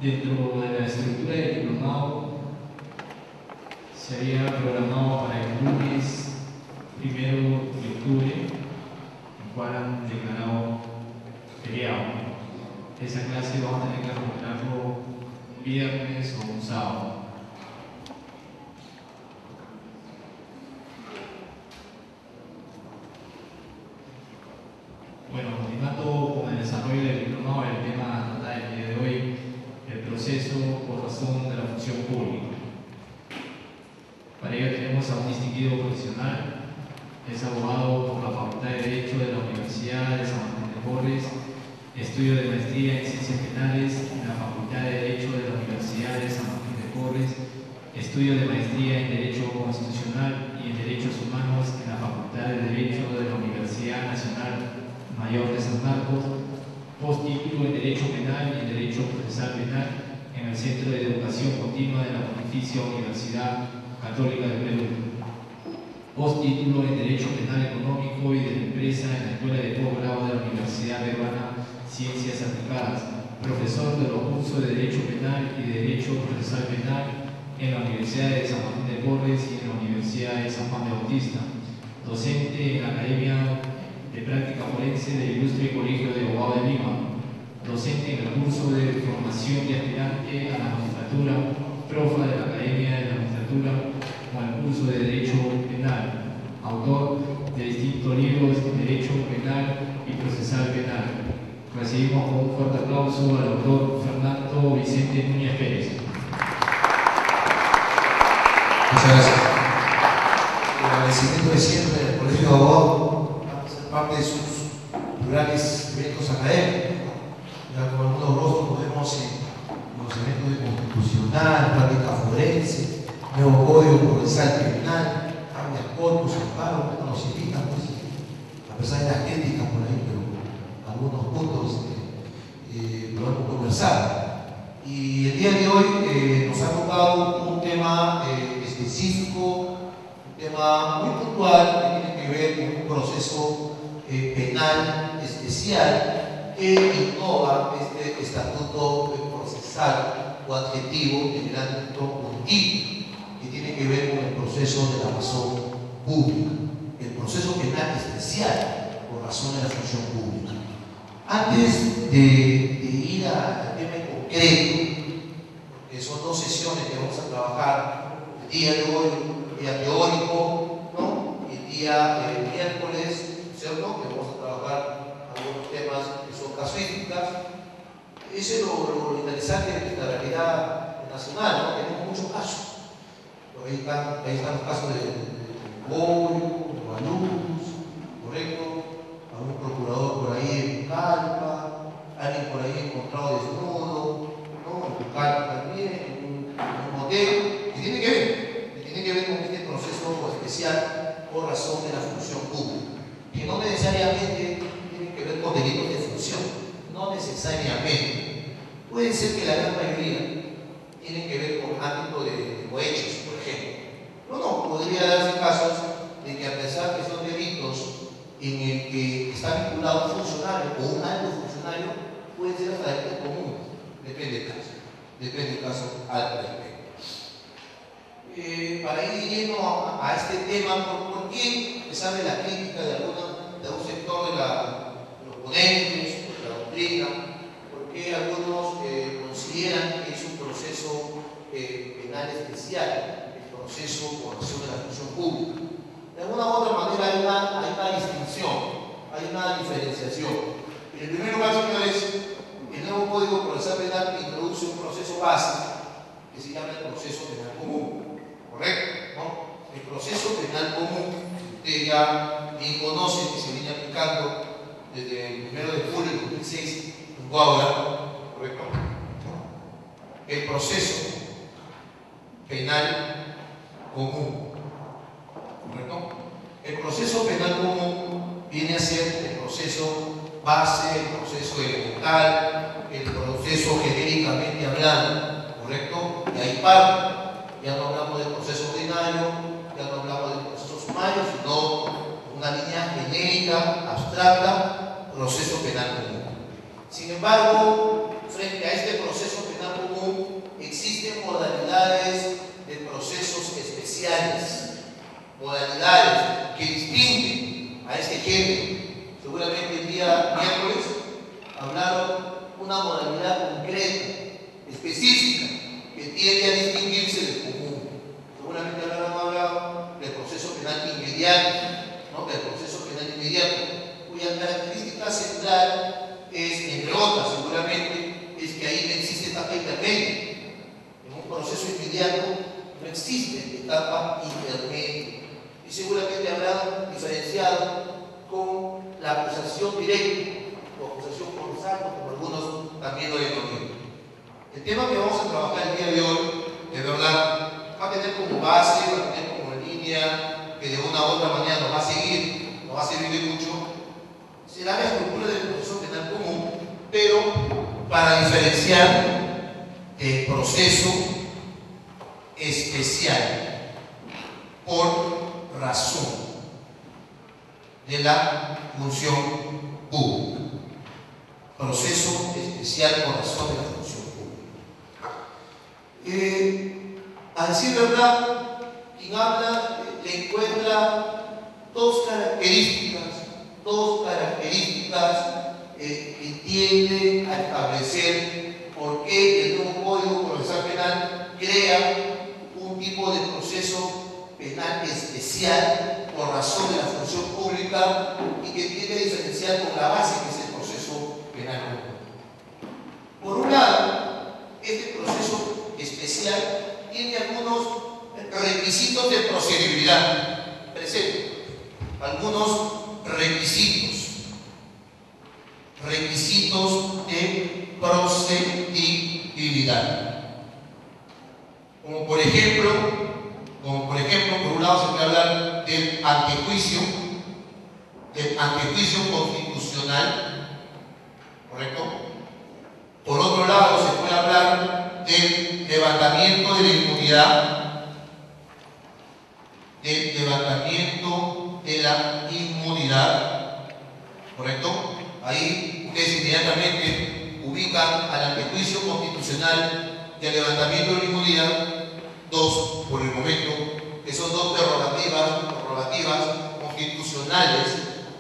Dentro de la estructura del diplomado se había programado para el lunes 1 de octubre, el cual han declarado feriado. Esa clase vamos a tener que recuperarlo un viernes o un sábado. Bueno, continuando con el desarrollo del diplomado, el tema a tratar el día de hoy, el proceso por razón de la función pública. Para ello tenemos a un distinguido profesional, es abogado por la Facultad de Derecho de la Universidad de San Martín de Porres, estudio de maestría en Ciencias Penales en la Facultad de Derecho de la Universidad de San Martín de Porres, estudio de maestría en Derecho Constitucional y en Derechos Humanos en la Facultad de Derecho de la Universidad Nacional Mayor de San Marcos, postítulo en Derecho Penal y en Derecho Procesal Penal en el Centro de Educación Continua de la Pontificia Universidad Católica del Perú, postítulo en Derecho Penal Económico y de la Empresa en la Escuela de Posgrado de la Universidad Peruana Ciencias Aplicadas, profesor de los cursos de Derecho Penal y de Derecho Procesal Penal en la Universidad de San Martín de Porres y en la Universidad de San Juan de Bautista, docente en la Academia de Práctica Forense del Ilustre Colegio de Abogados de Lima, docente en el curso de formación de aspirante a la magistratura, profa de la Academia de la Magistratura con el curso de Derecho Penal, autor de distintos libros de Derecho Penal y Procesal Penal. Recibimos con un fuerte aplauso al doctor Fernando Vicente Núñez Pérez. Muchas gracias. El agradecimiento de siempre del Colegio de Abogados parte de sus plurales eventos académicos. Ya con algunos rostros nos vemos en los eventos de constitucional, práctica forense, nuevo código procesal penal, habeas corpus, amparo, nos invitan, pues, a pesar de las críticas por ahí, pero algunos puntos podemos conversar. Y el día de hoy nos ha tocado un tema específico, un tema muy puntual que tiene que ver con un proceso penal especial que innova este estatuto procesal o adjetivo en el ámbito contigo, que tiene que ver con el proceso de la razón pública, el proceso penal especial por razón de la función pública. Antes de ir al tema en concreto, porque son dos sesiones que vamos a trabajar, el día de hoy, el día teórico, ¿no? El día miércoles, ¿cierto? Que vamos a trabajar algunos temas que son casuísticas. Eso es lo interesante de la realidad nacional, ¿no? Tenemos muchos casos. Ahí están los casos de Pollo, de Baluz, ¿correcto? Algún procurador por ahí en Calpa, alguien por ahí encontrado desnudo, ¿no? En Calpa también, en un hotel, que tiene que ver con este proceso especial por razón de la función pública, que no necesariamente tiene que ver con delitos de función, no necesariamente. Puede ser que la gran mayoría tienen que ver con ámbito de cohechos, por ejemplo. No, podría darse casos de que a pesar que son delitos en el que está vinculado un funcionario o un alto funcionario, puede ser hasta delitos comunes, depende del caso al respecto. Para ir yendo a este tema, ¿por qué, a pesar de la crítica de un sector de los ponentes, de la doctrina, por qué algunos consideran que es un proceso penal especial, el proceso por acción de la función pública? De alguna u otra manera hay una distinción, hay una diferenciación. En el primer lugar, señores, el nuevo Código Procesal Penal introduce un proceso básico que se llama el proceso penal común. ¿Correcto? ¿No? El proceso penal común, usted ya bien conoce, que se viene aplicando desde el 1 de julio de 2006 en Guaura, ¿correcto? El proceso penal común, ¿correcto? El proceso penal común viene a ser el proceso base, el proceso elemental, el proceso genéricamente hablando, ¿correcto? Y ahí parte. Ya no hablamos del proceso ordinario, ya no hablamos del proceso sumario, sino una línea genérica, abstracta, proceso penal común. Sin embargo, frente a este proceso penal penal común existen modalidades de procesos especiales, modalidades que distinguen a este género. Seguramente el día miércoles hablaron una modalidad concreta, específica, que tiende a distinguirse del común. Seguramente habrán hablado del proceso penal inmediato, ¿no? Del proceso penal inmediato, cuya característica central es, entre otras, seguramente, es que ahí no existe etapa intermedia. En un proceso inmediato no existe etapa intermedia. Y seguramente habrán diferenciado con la acusación directa o acusación por salto, como algunos también lo denominan. El tema que vamos a trabajar el día de hoy, de verdad, va a tener como base, va a tener como línea que de una u otra manera nos va a seguir, nos va a servir de mucho, será la estructura del proceso penal común, pero para diferenciar el proceso especial por razón de la función pública. Proceso especial por razón de la función pública. A decir verdad, quien habla le encuentra dos características que tienden a establecer por qué el nuevo Código Procesal Penal crea un tipo de proceso penal especial por razón de la función pública y que tiene que diferenciar con la base que es el proceso penal. Por un lado, este proceso especial tiene algunos requisitos de procedibilidad. Presente algunos requisitos de procedibilidad. Como por ejemplo, por un lado se puede hablar del antejuicio constitucional, ¿correcto? Por otro lado se puede hablar del levantamiento de la inmunidad, ¿correcto? Ahí ustedes inmediatamente ubican al antejuicio constitucional y al levantamiento de la inmunidad, dos por el momento, que son dos prerrogativas constitucionales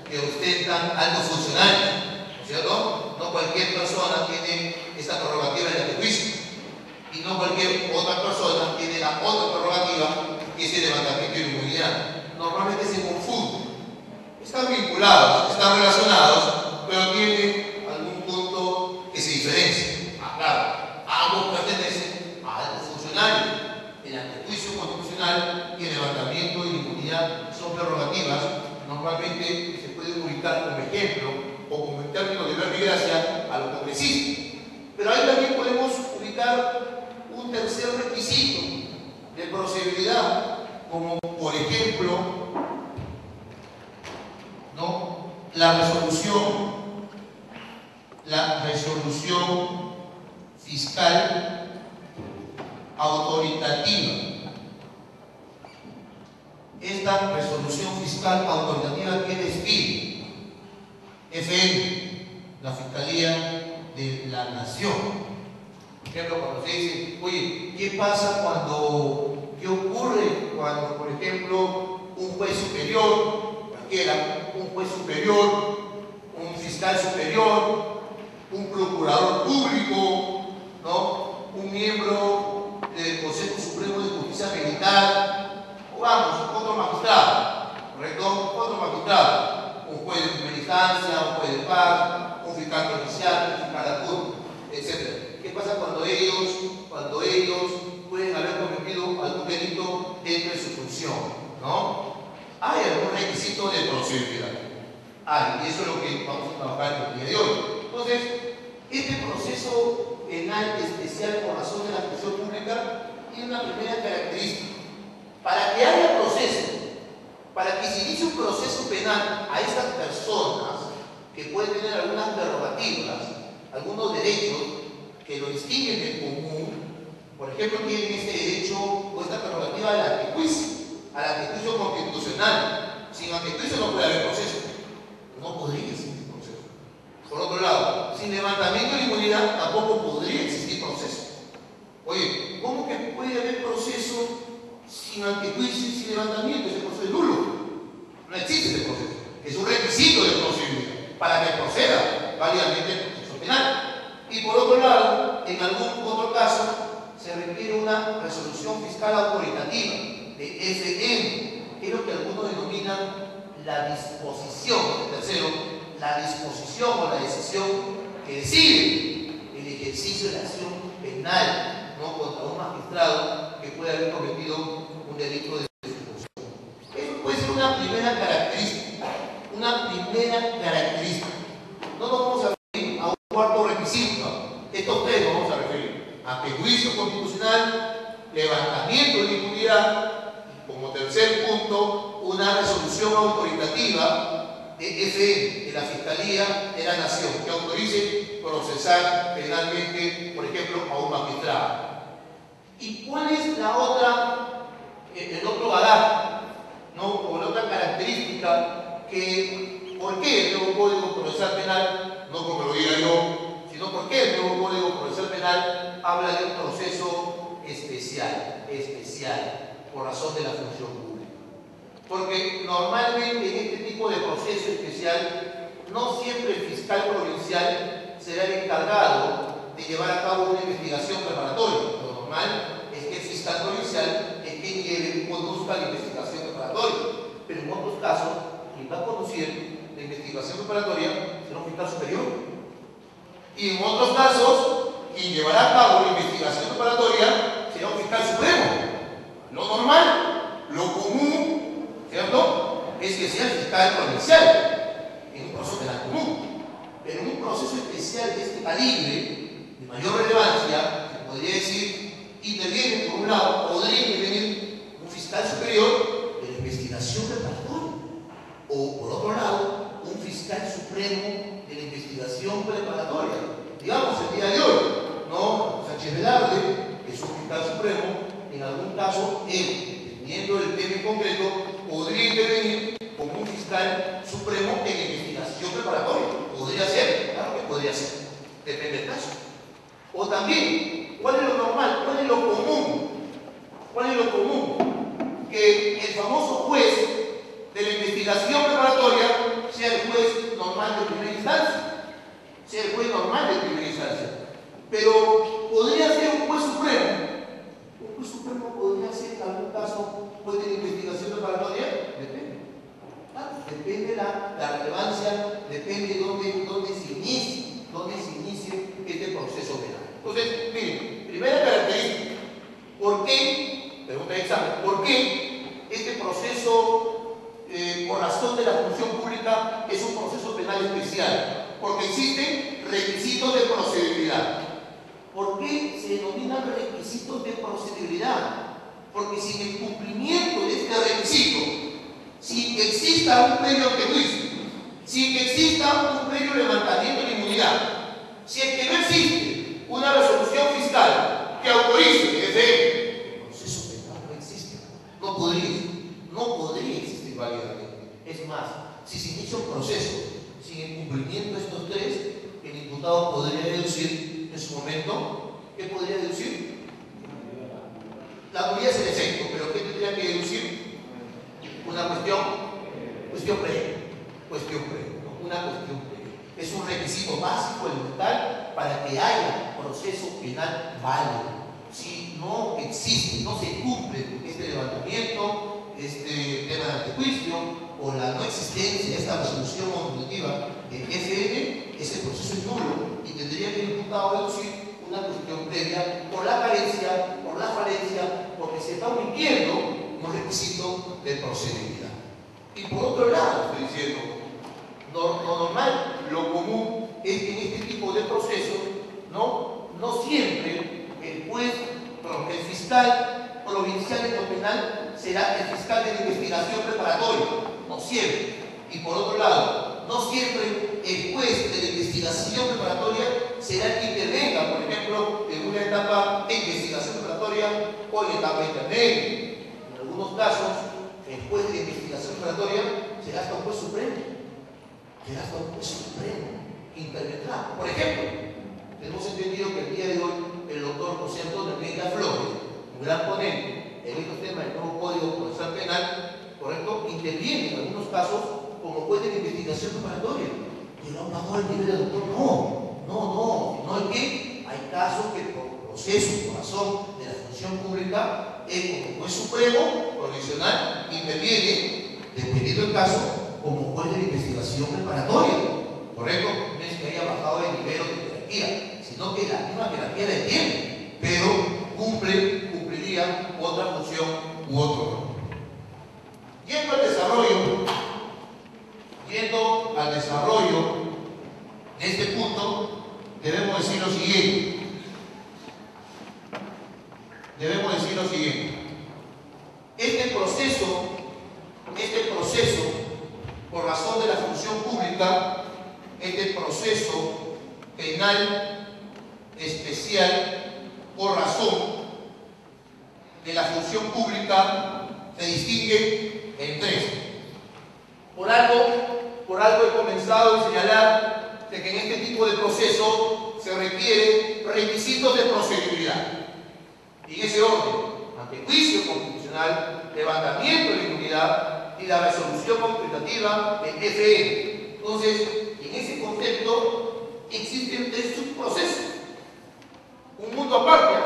que ostentan altos funcionarios, ¿no es cierto? No cualquier persona tiene esta prerrogativa del antejuicio y no cualquier otra persona tiene la otra prerrogativa que es el levantamiento de la inmunidad. Normalmente se confunden, están vinculados, están relacionados, pero tienen algún punto que se diferencia. Claro, ambos pertenecen a altos funcionarios. El antejuicio constitucional y el levantamiento de la inmunidad son prerrogativas, normalmente se pueden ubicar como ejemplo o como en términos de verbigracia a los congresistas. Pero ahí también podemos ubicar un tercer requisito de procedibilidad, como por ejemplo, ¿no?, la resolución fiscal autoritativa. Esta resolución fiscal autoritativa tiene SPID, FN, la Fiscalía de la Nación. Por ejemplo, cuando se dice, oye, ¿qué ocurre cuando, por ejemplo, un juez superior, cualquiera, un juez superior, un fiscal superior, un procurador público, ¿no?, un miembro del Consejo Supremo de Justicia Militar, o vamos, otro magistrado, ¿correcto? Otro magistrado, un juez de primera instancia, un juez de paz, un fiscal provincial, un fiscal adjunto, etc. ¿Qué pasa cuando ellos pueden haber cometido algún delito dentro de su función, ¿no? Hay algún requisito de procedibilidad. Y eso es lo que vamos a trabajar el día de hoy. Entonces, este proceso penal especial por razón de la función pública tiene una primera característica. Para que haya proceso, para que se inicie un proceso penal a estas personas que pueden tener algunas prerrogativas, algunos derechos que lo distinguen del común, por ejemplo, tienen este derecho o esta prerrogativa al antejuicio constitucional. Sin antejuicio no puede haber proceso. No podría existir proceso. Por otro lado, sin levantamiento de inmunidad tampoco podría existir proceso. sin antejuicio y sin levantamiento, ese proceso es nulo. No existe ese proceso. Es un requisito de procedimiento para que proceda válidamente el proceso penal. Y por otro lado, en algún otro caso, se requiere una resolución fiscal autoritativa de FM, que es lo que algunos denominan la disposición, el tercero, la disposición o la decisión que decide el ejercicio de la acción penal, ¿no?, contra un magistrado que puede haber cometido un delito de persecución. Eso puede ser una primera característica, No nos vamos a referir a un cuarto requisito, estos tres nos vamos a referir: antejuicio constitucional, levantamiento de impunidad, y como tercer punto, una resolución autoritativa de FM, de la Fiscalía de la Nación, que autorice procesar penalmente, por ejemplo, a un magistrado. ¿Y cuál es la otra, el otro bagaje, ¿no?, o la otra característica que, por qué el nuevo Código Procesal Penal, no porque lo diga yo, sino porque el nuevo Código Procesal Penal habla de un proceso especial, por razón de la función pública? Porque normalmente en este tipo de proceso especial, no siempre el fiscal provincial será el encargado de llevar a cabo una investigación preparatoria. Lo normal es que el fiscal provincial es quien lleve, conduzca la investigación preparatoria. Pero en otros casos, quien va a conducir la investigación preparatoria será un fiscal superior. Y en otros casos, quien llevará a cabo la investigación preparatoria será un fiscal supremo. Lo normal, lo común, ¿cierto?, es que sea el fiscal provincial en un proceso penal común. Pero en un proceso especial de este calibre, de mayor relevancia, se podría decir, interviene, por un lado, podría intervenir un fiscal superior de la investigación preparatoria, o por otro lado, un fiscal supremo de la investigación preparatoria. Digamos, el día de hoy, ¿no?, Sánchez Velarde, que es un fiscal supremo, en algún caso, él, dependiendo del tema en concreto, podría intervenir como un fiscal supremo en investigación preparatoria. ¿Podría ser? Claro que podría ser. Depende del caso. O también, ¿cuál es lo normal? ¿Cuál es lo común? ¿Cuál es lo común? Que el famoso juez de la investigación preparatoria sea el juez normal de primera instancia. Sea el juez normal de primera instancia. Pero podría ser un juez supremo. ¿Un juez supremo podría ser en algún caso juez de la investigación preparatoria? Depende. Depende la relevancia, depende de dónde se inicie este proceso penal. Entonces, miren, primera característica: ¿por qué? Pregunta de examen: ¿por qué este proceso, por razón de la función pública, es un proceso penal especial? Porque existen requisitos de procedibilidad. ¿Por qué se denominan requisitos de procedibilidad? Porque sin el cumplimiento de este requisito, sin que exista un previo antejuicio, sin que exista un previo levantamiento de inmunidad, si es que no existe una resolución fiscal que autorice el proceso penal, no existe, no podría existir válidamente. Es más, si se inicia un proceso sin el cumplimiento de estos tres, el imputado podría deducir en su momento, ¿qué podría deducir? La nulidad es el efecto, pero ¿qué tendría que deducir? Una cuestión previa, una cuestión previa. Es un requisito básico elemental para que haya proceso penal válido. Si no existe, no se cumple este levantamiento, este tema de antejuicio o la no existencia de esta resolución normativa de FN, ese proceso es nulo y tendría que el imputado deducir una cuestión previa por la carencia, por la falencia, porque se está omitiendo un requisito de procedibilidad. Y por otro lado, estoy diciendo, lo normal, lo común es que en este tipo de procesos no siempre el fiscal provincial en lo penal será el fiscal de la investigación preparatoria, no siempre. Y por otro lado, no siempre el juez de la investigación preparatoria será el que intervenga, por ejemplo, en una etapa de investigación preparatoria o en etapa intermedia. En algunos casos, el juez de investigación preparatoria será hasta un juez supremo. Que intervendrá. Por ejemplo, tenemos entendido que el día de hoy el doctor José Antonio Medina Flores, un gran ponente en estos temas del nuevo Código Procesal Penal, ¿correcto?, interviene en algunos casos como juez de investigación preparatoria. Que no han bajado el nivel de doctor. No, es que hay casos que por proceso, por razón de la función pública, como juez supremo, provisional, interviene, dependiendo del caso, como juez de investigación preparatoria. ¿Correcto? No es que haya bajado el nivel de jerarquía, sino que la misma jerarquía la tiene, pero cumpliría otra función u otro rol. Yendo al desarrollo de este punto, debemos decir lo siguiente. Este proceso, por razón de la función pública, este proceso penal especial, por razón de la función pública, se distingue en tres. Por algo he comenzado a señalar de que en este tipo de proceso se requieren requisitos de procedibilidad. Y en ese orden, antejuicio constitucional, levantamiento de la inmunidad y la resolución contemplativa del FN. Entonces, en ese concepto existen tres subprocesos. Un mundo aparte.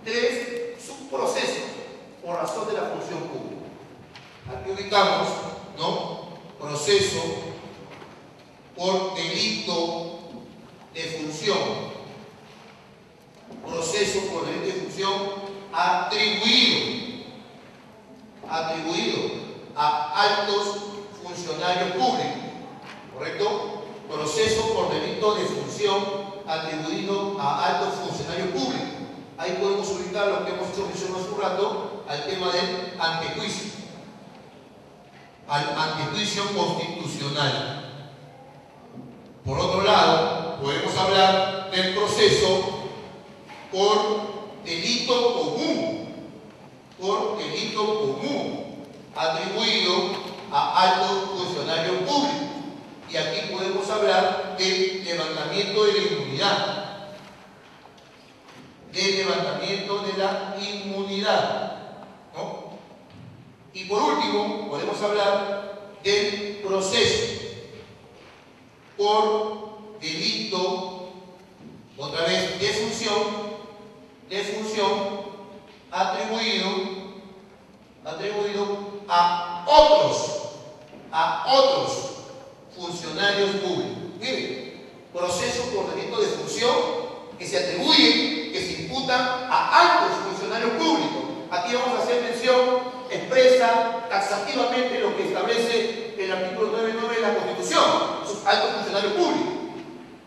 Tres subprocesos por razón de la función pública. Aquí ubicamos, ¿no?, proceso por delito de función. Proceso por delito de función atribuido a altos funcionarios públicos. ¿Correcto? Proceso por delito de función atribuido a altos funcionarios públicos. Ahí podemos ubicar lo que hemos hecho mención hace un rato al tema del antejuicio. Al antejuicio constitucional. Por otro lado, podemos hablar del proceso por delito común, atribuido a altos funcionarios públicos. Y aquí podemos hablar del levantamiento de la inmunidad. ¿No? Y por último, podemos hablar del proceso por delito, otra vez, de función atribuido a otros funcionarios públicos. Miren, proceso por delito de función que se atribuye, que se imputa a altos funcionarios públicos. Aquí vamos a hacer mención expresa taxativamente lo que establece el artículo 9.9 de la Constitución, sus altos funcionarios públicos.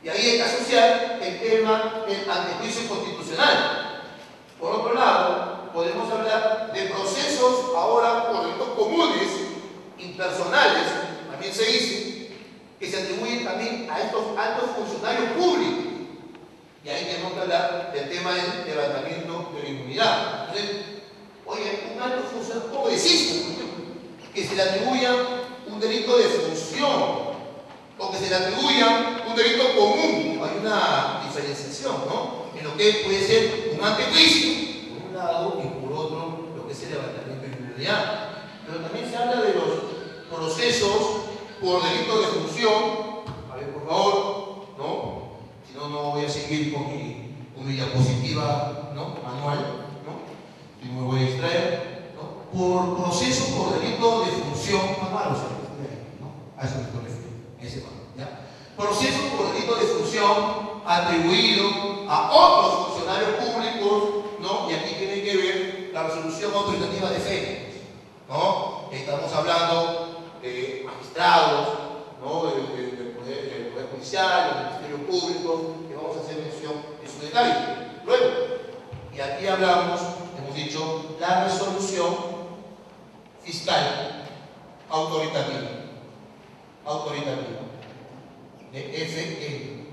Y ahí hay que asociar el tema del antejuicio constitucional. Por otro lado, podemos hablar de procesos ahora por delitos comunes, impersonales, también se dice, que se atribuyen también a estos altos funcionarios públicos. Y ahí tenemos que hablar del tema del levantamiento de la inmunidad. Entonces, oye, un alto funcionario, ¿cómo decís? Que se le atribuya un delito de función o que se le atribuya un delito común. Hay una diferenciación, ¿no?, en lo que puede ser un antejuicio, por un lado, y por otro, lo que es el levantamiento de la inmunidad. Pero también se habla de los procesos por delito de función. A ver, por favor, ¿no? Si no, no voy a seguir con mi diapositiva, ¿no?, manual, ¿no? Si no me voy a distraer, ¿no? Por proceso por delito de función manual, o sea, ¿no? A eso me estoy refiriendo, ese manual, ¿ya? Proceso por delito de función atribuido a otros funcionarios públicos, ¿no? Y aquí tiene que ver la resolución autoritativa de fe, ¿no? Estamos hablando de magistrados, ¿no?, del poder Judicial, del Ministerio Público, que vamos a hacer mención en su detalle. Luego, y aquí hablamos, hemos dicho, la resolución fiscal autoritativa, de FN.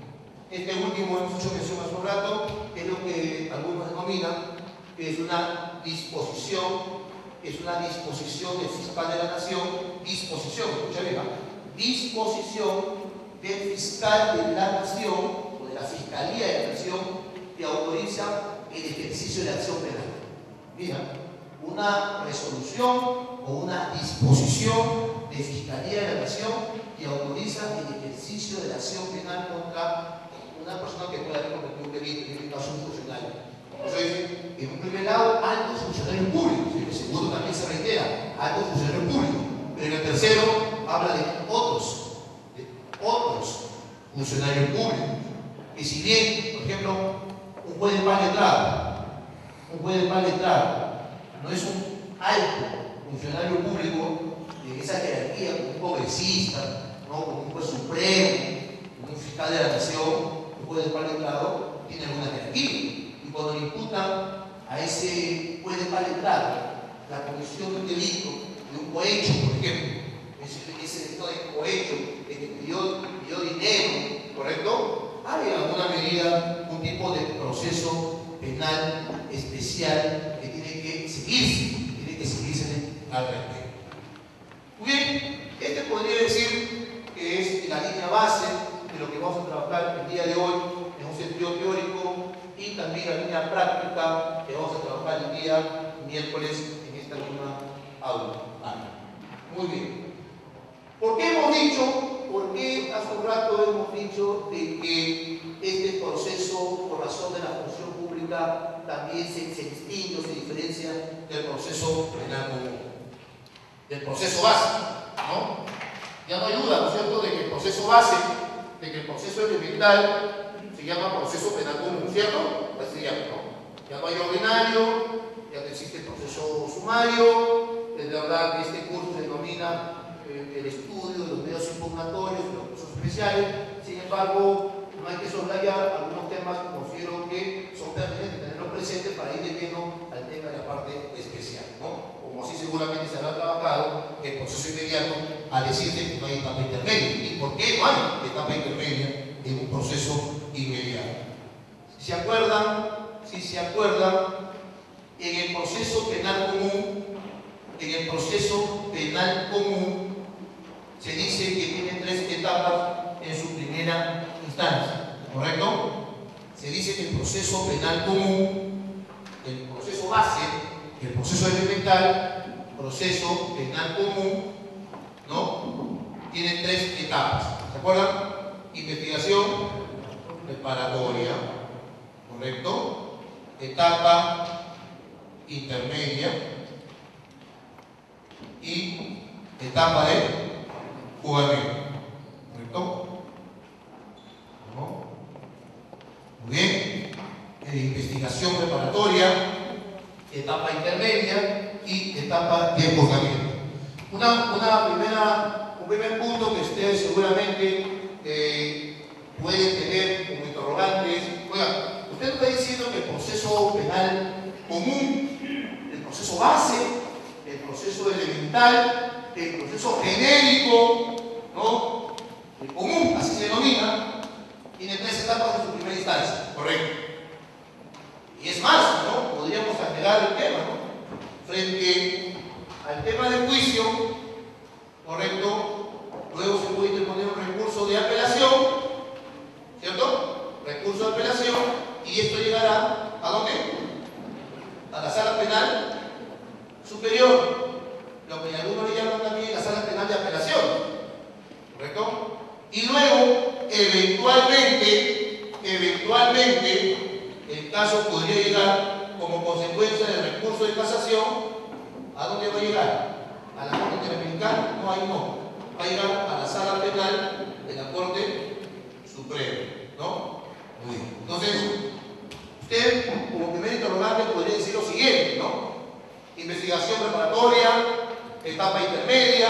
Este último hemos hecho mención hace un rato, es lo que algunos denominan que es una disposición del fiscal de la nación, disposición del fiscal de la nación o de la fiscalía de la nación que autoriza el ejercicio de acción penal. mira, una resolución o una disposición de Fiscalía de la Nación que autoriza el ejercicio de la acción penal contra una persona que pueda haber cometido un delito, en este caso un funcionario. Entonces, en un primer lado, altos funcionarios públicos, en el segundo también se reitera, altos funcionarios públicos, pero en el tercero habla de otros funcionarios públicos, que si bien, por ejemplo, un juez de paz letrado no es un alto funcionario público en esa jerarquía como un congresista, ¿no? Como un juez supremo, como un fiscal de la nación, un juez de paz letrado tiene alguna jerarquía. Y cuando le imputan a ese juez de paz letrado la comisión de un delito, de un cohecho, por ejemplo, ese delito de cohecho, de que pidió dinero, ¿correcto? Hay en alguna medida un tipo de proceso penal especial que tiene que seguirse al respecto. Muy bien, este podría decir que es la línea base de lo que vamos a trabajar el día de hoy en un sentido teórico y también la línea práctica que vamos a trabajar el día miércoles en esta misma aula. Muy bien. ¿Por qué hace un rato hemos dicho de que este proceso, por razón de la función pública, también se distingue o se diferencia del proceso penal común, del proceso base, ¿no? Ya no hay duda, ¿no es cierto?, de que el proceso base, de que el proceso elemental se llama proceso penal común, ¿cierto? Así se llama, ¿no? Ya no hay ordinario, ya no existe el proceso sumario, es verdad que este curso se denomina el estudio de los medios impugnatorios, de los procesos especiales. Sin embargo, no hay que soslayar algunos temas que considero que son pertinentes tenerlos presentes para ir de lleno al tema de la parte especial, ¿no? Como así seguramente se habrá trabajado el proceso inmediato a decirte que no hay etapa intermedia. ¿Y por qué no hay etapa intermedia en un proceso inmediato? Si se acuerdan, en el proceso penal común, se dice que tiene 3 etapas en su primera instancia, ¿correcto? Se dice que el proceso penal común, el proceso base, el proceso elemental, proceso penal común, ¿no? Tiene 3 etapas, ¿se acuerdan? Investigación preparatoria, ¿correcto? Etapa intermedia y etapa de juzgamiento, ¿correcto? ¿No? Muy bien. Investigación preparatoria, etapa intermedia y etapa de juzgamiento. Un primer punto que ustedes seguramente pueden tener como interrogantes. Oiga, usted está diciendo que el proceso penal común, el proceso base, el proceso elemental, el proceso genérico, ¿no? El común, así se denomina, tiene 3 etapas en su primera instancia, correcto. Y es más, ¿no? Podríamos agregar el tema, ¿no? Frente al tema del juicio, correcto, luego se puede interponer un recurso de apelación, ¿cierto? Recurso de apelación, y esto llegará ¿a dónde? A la sala penal superior, lo que algunos le llaman también la sala penal de apelación, ¿correcto? Y luego, eventualmente, el caso podría llegar como consecuencia del recurso de casación. ¿A dónde va a llegar? ¿A la Corte Interamericana? No, ahí no. Va a llegar a la sala penal de la Corte Suprema, ¿no? Muy bien. Entonces, usted, como primer interrogante, podría decir lo siguiente, ¿no? Investigación preparatoria, etapa intermedia,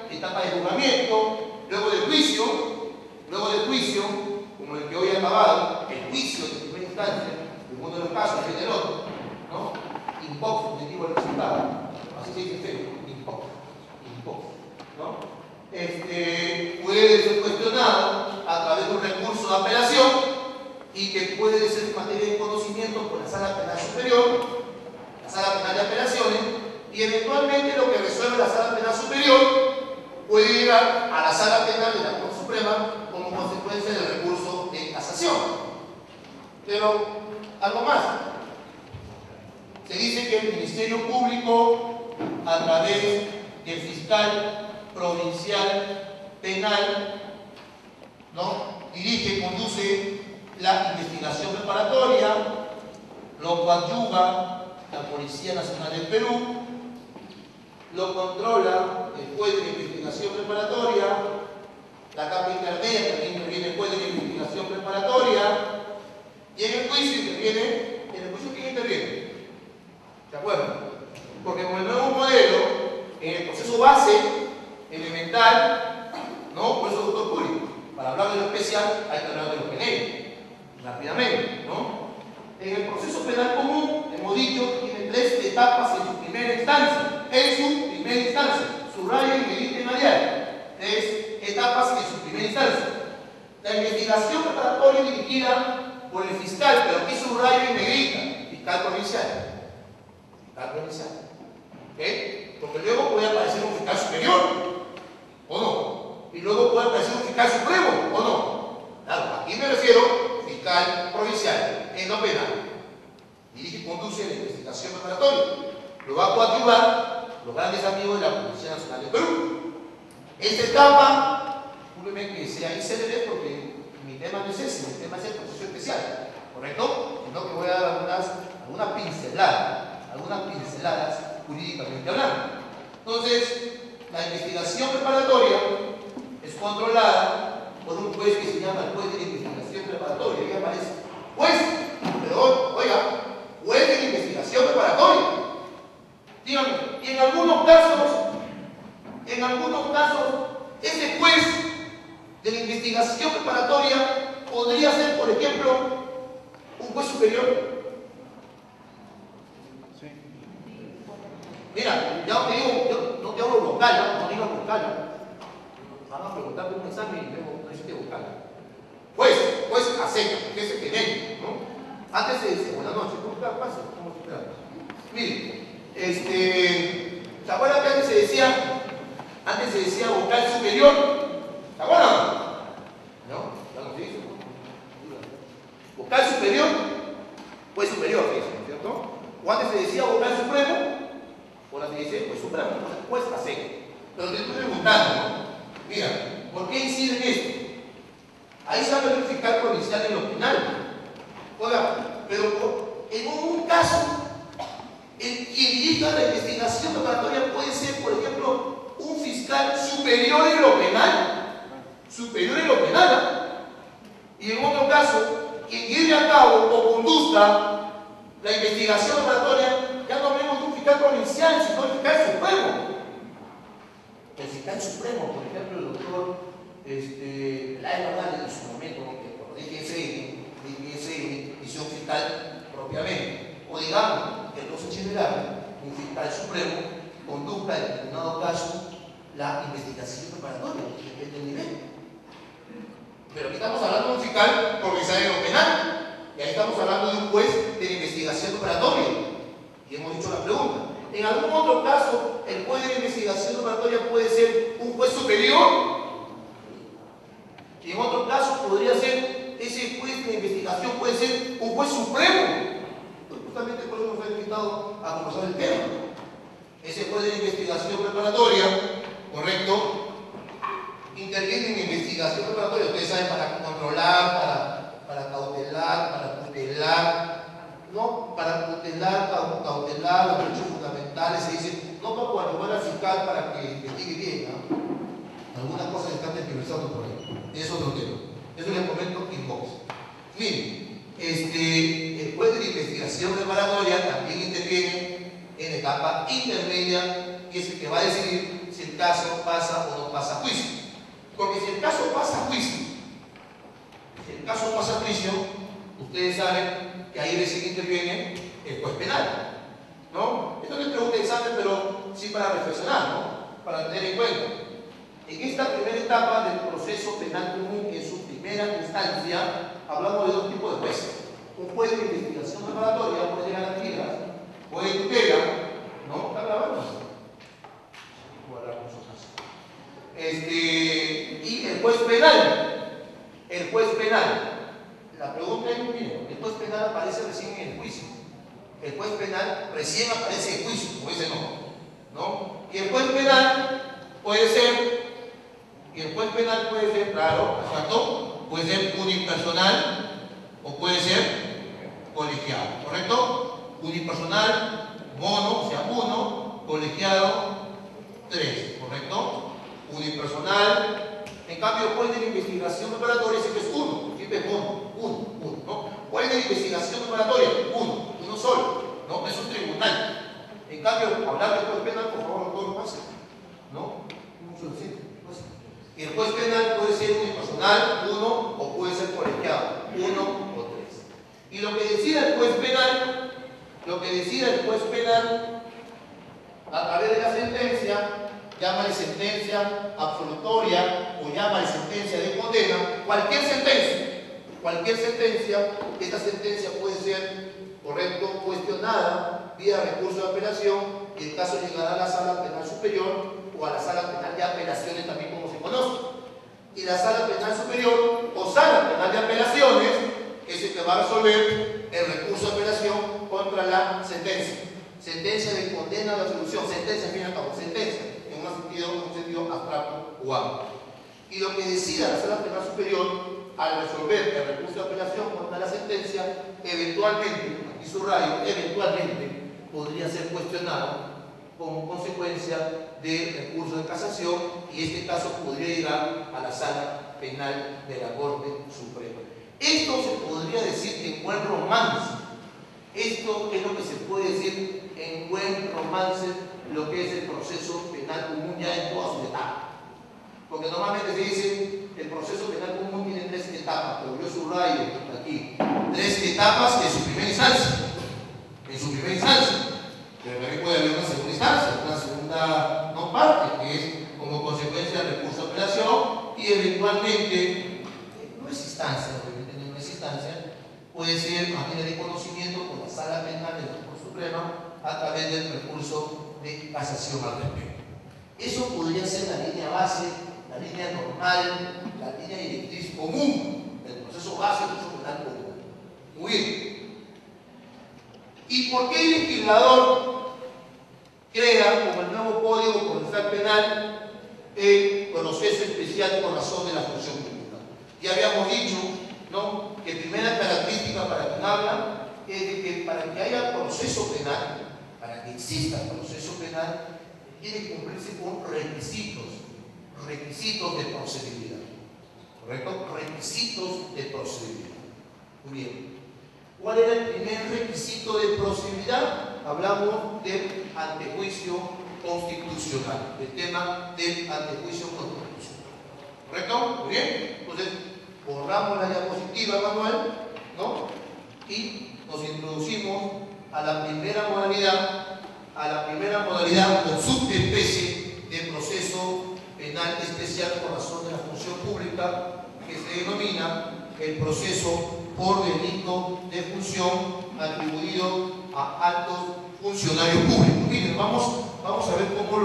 etapa de juzgamiento, luego del juicio, como el que hoy ha acabado, el juicio de primera instancia, en uno de los casos y en el otro, ¿no? Impox, objetivo del resultado. Así se dice feo, impox, ¿no? Puede ser cuestionado a través de un recurso de apelación y que puede ser materia de conocimiento por la Sala Penal Superior, la Sala Penal de Apelaciones, y eventualmente lo que resuelve la Sala Penal Superior puede llegar a la Sala Penal de la Corte Suprema como consecuencia del recurso de casación. Pero, algo más. Se dice que el Ministerio Público, a través del fiscal provincial penal, ¿no?, dirige, conduce la investigación preparatoria, lo coadyuva la Policía Nacional del Perú, lo controla el juez de la investigación preparatoria, la capa intermedia también interviene el juez de la investigación preparatoria, y en el juicio interviene, ¿en el juicio quién interviene? ¿De acuerdo? Porque con el nuevo modelo, en el proceso base, elemental, ¿no? Por eso, doctor Puri, para hablar de lo especial hay que hablar de lo genérico, rápidamente, ¿no? En el proceso penal común, hemos dicho, tiene 3 etapas en su primera instancia. En su primera instancia, subrayo y medite Mariano. 3 etapas en su primera instancia. La investigación preparatoria dirigida por el fiscal, pero aquí subrayo y negrita, fiscal provincial. Fiscal provincial. ¿Ok? Porque luego puede aparecer un fiscal superior, ¿o no? Y luego puede aparecer un fiscal supremo, ¿o no? Claro, aquí me refiero fiscal provincial, en lo penal. Dirige y conduce la investigación preparatoria. Lo va a coadyuvar los grandes amigos de la Policía Nacional del Perú. Esta etapa, discúlpeme que sea ICLD porque mi tema no es ese, mi tema es el proceso especial, ¿correcto? Sino que voy a dar algunas pinceladas jurídicamente hablando. Entonces, la investigación preparatoria es controlada por un juez que se llama el juez de la investigación preparatoria. ¿Qué aparece? Juez, perdón, oiga, juez de la investigación preparatoria. Dígame, y en algunos casos, ese juez de la investigación preparatoria podría ser, por ejemplo, un juez superior. Sí. Mira, ya te digo, yo no te hablo vocal, no digo vocal. Van a preguntarte un examen y luego no hiciste vocal. Juez a seca, que es el genérico, ¿no? Antes se decía, buenas noches, ¿cómo pasa? ¿Cómo se espera? Mire, ¿se acuerdan que antes se decía vocal superior? ¿Se acuerdan? ¿No? Ya lo dice, ¿no? Vocal superior, juez superior, ¿no es cierto? O antes se decía vocal supremo, ahora se dice juez supremo, juez a seca. Pero te estoy preguntando, ¿no? Mira, ¿por qué incide en esto? Ahí se habla de un fiscal provincial en lo penal. Oiga, pero en un caso, quien dirija la investigación preparatoria puede ser, por ejemplo, un fiscal superior en lo penal. Superior en lo penal. Y en otro caso, quien lleve a cabo o conduzca la investigación preparatoria, ya no hablemos de un fiscal provincial, sino el fiscal supremo. El fiscal supremo, por ejemplo, el doctor Peláez Bernal en su momento, que por DGFN hizo un fiscal propiamente, o digamos, el 12 general, un fiscal supremo, conduzca en determinado caso la investigación preparatoria, depende del nivel. Pero aquí estamos hablando de un fiscal provincial en lo penal, y ahí estamos hablando de un juez de investigación preparatoria, y hemos dicho la pregunta. En algún otro caso, el juez de la investigación preparatoria puede ser un juez superior. Y en otro caso podría ser, ese juez de investigación puede ser un juez supremo. Pues justamente por eso nos ha invitado a conversar el tema. Ese juez de la investigación preparatoria, correcto, interviene en la investigación preparatoria. Ustedes saben, para controlar, para cautelar, para tutelar. No, para cautelar los derechos fundamentales, se dice, no para coadyuvar al fiscal para que investigue bien, ¿no? Algunas cosas están tergiversando por ahí. Es otro tema. Eso les comento en box. Miren, el juez de la investigación preparatoria también interviene en la etapa intermedia, y es el que va a decidir si el caso pasa o no pasa a juicio. Porque si el caso pasa a juicio, ustedes saben que ahí recién interviene el juez penal, ¿no? Esto no es pregunta de examen, pero sí para reflexionar, ¿no? Para tener en cuenta. En esta primera etapa del proceso penal común, en su primera instancia, hablamos de 2 tipos de jueces. Un juez de investigación preparatoria, juez de garantías, juez de tutela, ¿no? ¿Está grabando? Y el juez penal. El juez penal. La pregunta es, miren, el juez penal aparece recién en el juicio. El juez penal recién aparece en juicio, como dice ¿no? Y el juez penal puede ser, claro, exacto, puede ser unipersonal o puede ser colegiado, ¿correcto? Unipersonal, mono, o sea, 1, colegiado, 3, ¿correcto? Unipersonal, en cambio, el juez de la investigación preparatoria siempre es 1, siempre es mono, 1, ¿no? Juez de la investigación preparatoria, 1 solo, ¿no? Es un tribunal. En cambio, hablar del juez penal, por favor, todo lo pasa, ¿no? Mucho decir. Y el juez penal puede ser unipersonal, 1, o puede ser colegiado, 1 o 3. Y lo que decida el juez penal, a través de la sentencia, llámale sentencia absolutoria o llámale sentencia de condena, cualquier sentencia, esta sentencia puede ser, correcto, cuestionada vía recurso de apelación, y el caso llegará a la sala penal superior o a la sala penal de apelaciones, también como se conoce. Y la sala penal superior o sala penal de apelaciones es el que va a resolver el recurso de apelación contra la sentencia. Sentencia de condena o de absolución, sentencia, al fin y al cabo, sentencia, en un sentido abstracto o amplio. Y lo que decida la sala penal superior al resolver el recurso de apelación contra la sentencia, eventualmente, aquí subrayo, eventualmente podría ser cuestionado como consecuencia de recurso de casación, y este caso podría llegar a la sala penal de la Corte Suprema. Esto se podría decir en buen romance. Esto es lo que se puede decir en buen romance, lo que es el proceso penal común ya en todas sus etapas. Porque normalmente se dice el proceso penal común tiene 3 etapas, pero yo subrayo aquí 3 etapas en su primera instancia. Pero también puede haber una segunda instancia, una segunda no parte, que es como consecuencia del recurso de apelación, y eventualmente, no es instancia, obviamente no es instancia, puede ser manera de conocimiento por la sala penal de la Corte Suprema a través del recurso de casación al respecto. Eso podría ser la línea base, la línea normal, la línea directriz común, el proceso base del proceso penal común. Muy bien. ¿Y por qué el legislador crea como el nuevo Código Procesal Penal el proceso especial por razón de la función pública? Ya habíamos dicho, ¿no?, que primera característica para quien habla es de que para que haya proceso penal, para que exista proceso penal, tiene que cumplirse con requisitos de procedibilidad. ¿Correcto? Requisitos de procedibilidad. Muy bien. ¿Cuál era el primer requisito de procedibilidad? Hablamos del antejuicio constitucional, del tema del antejuicio constitucional. ¿Correcto? Muy bien. Entonces, borramos la diapositiva, Manuel, ¿no? Y nos introducimos a la primera modalidad o subespecie de proceso penal especial por razón de la función pública, que se denomina el proceso por delito de función atribuido a altos funcionarios públicos. Miren, vamos a ver cómo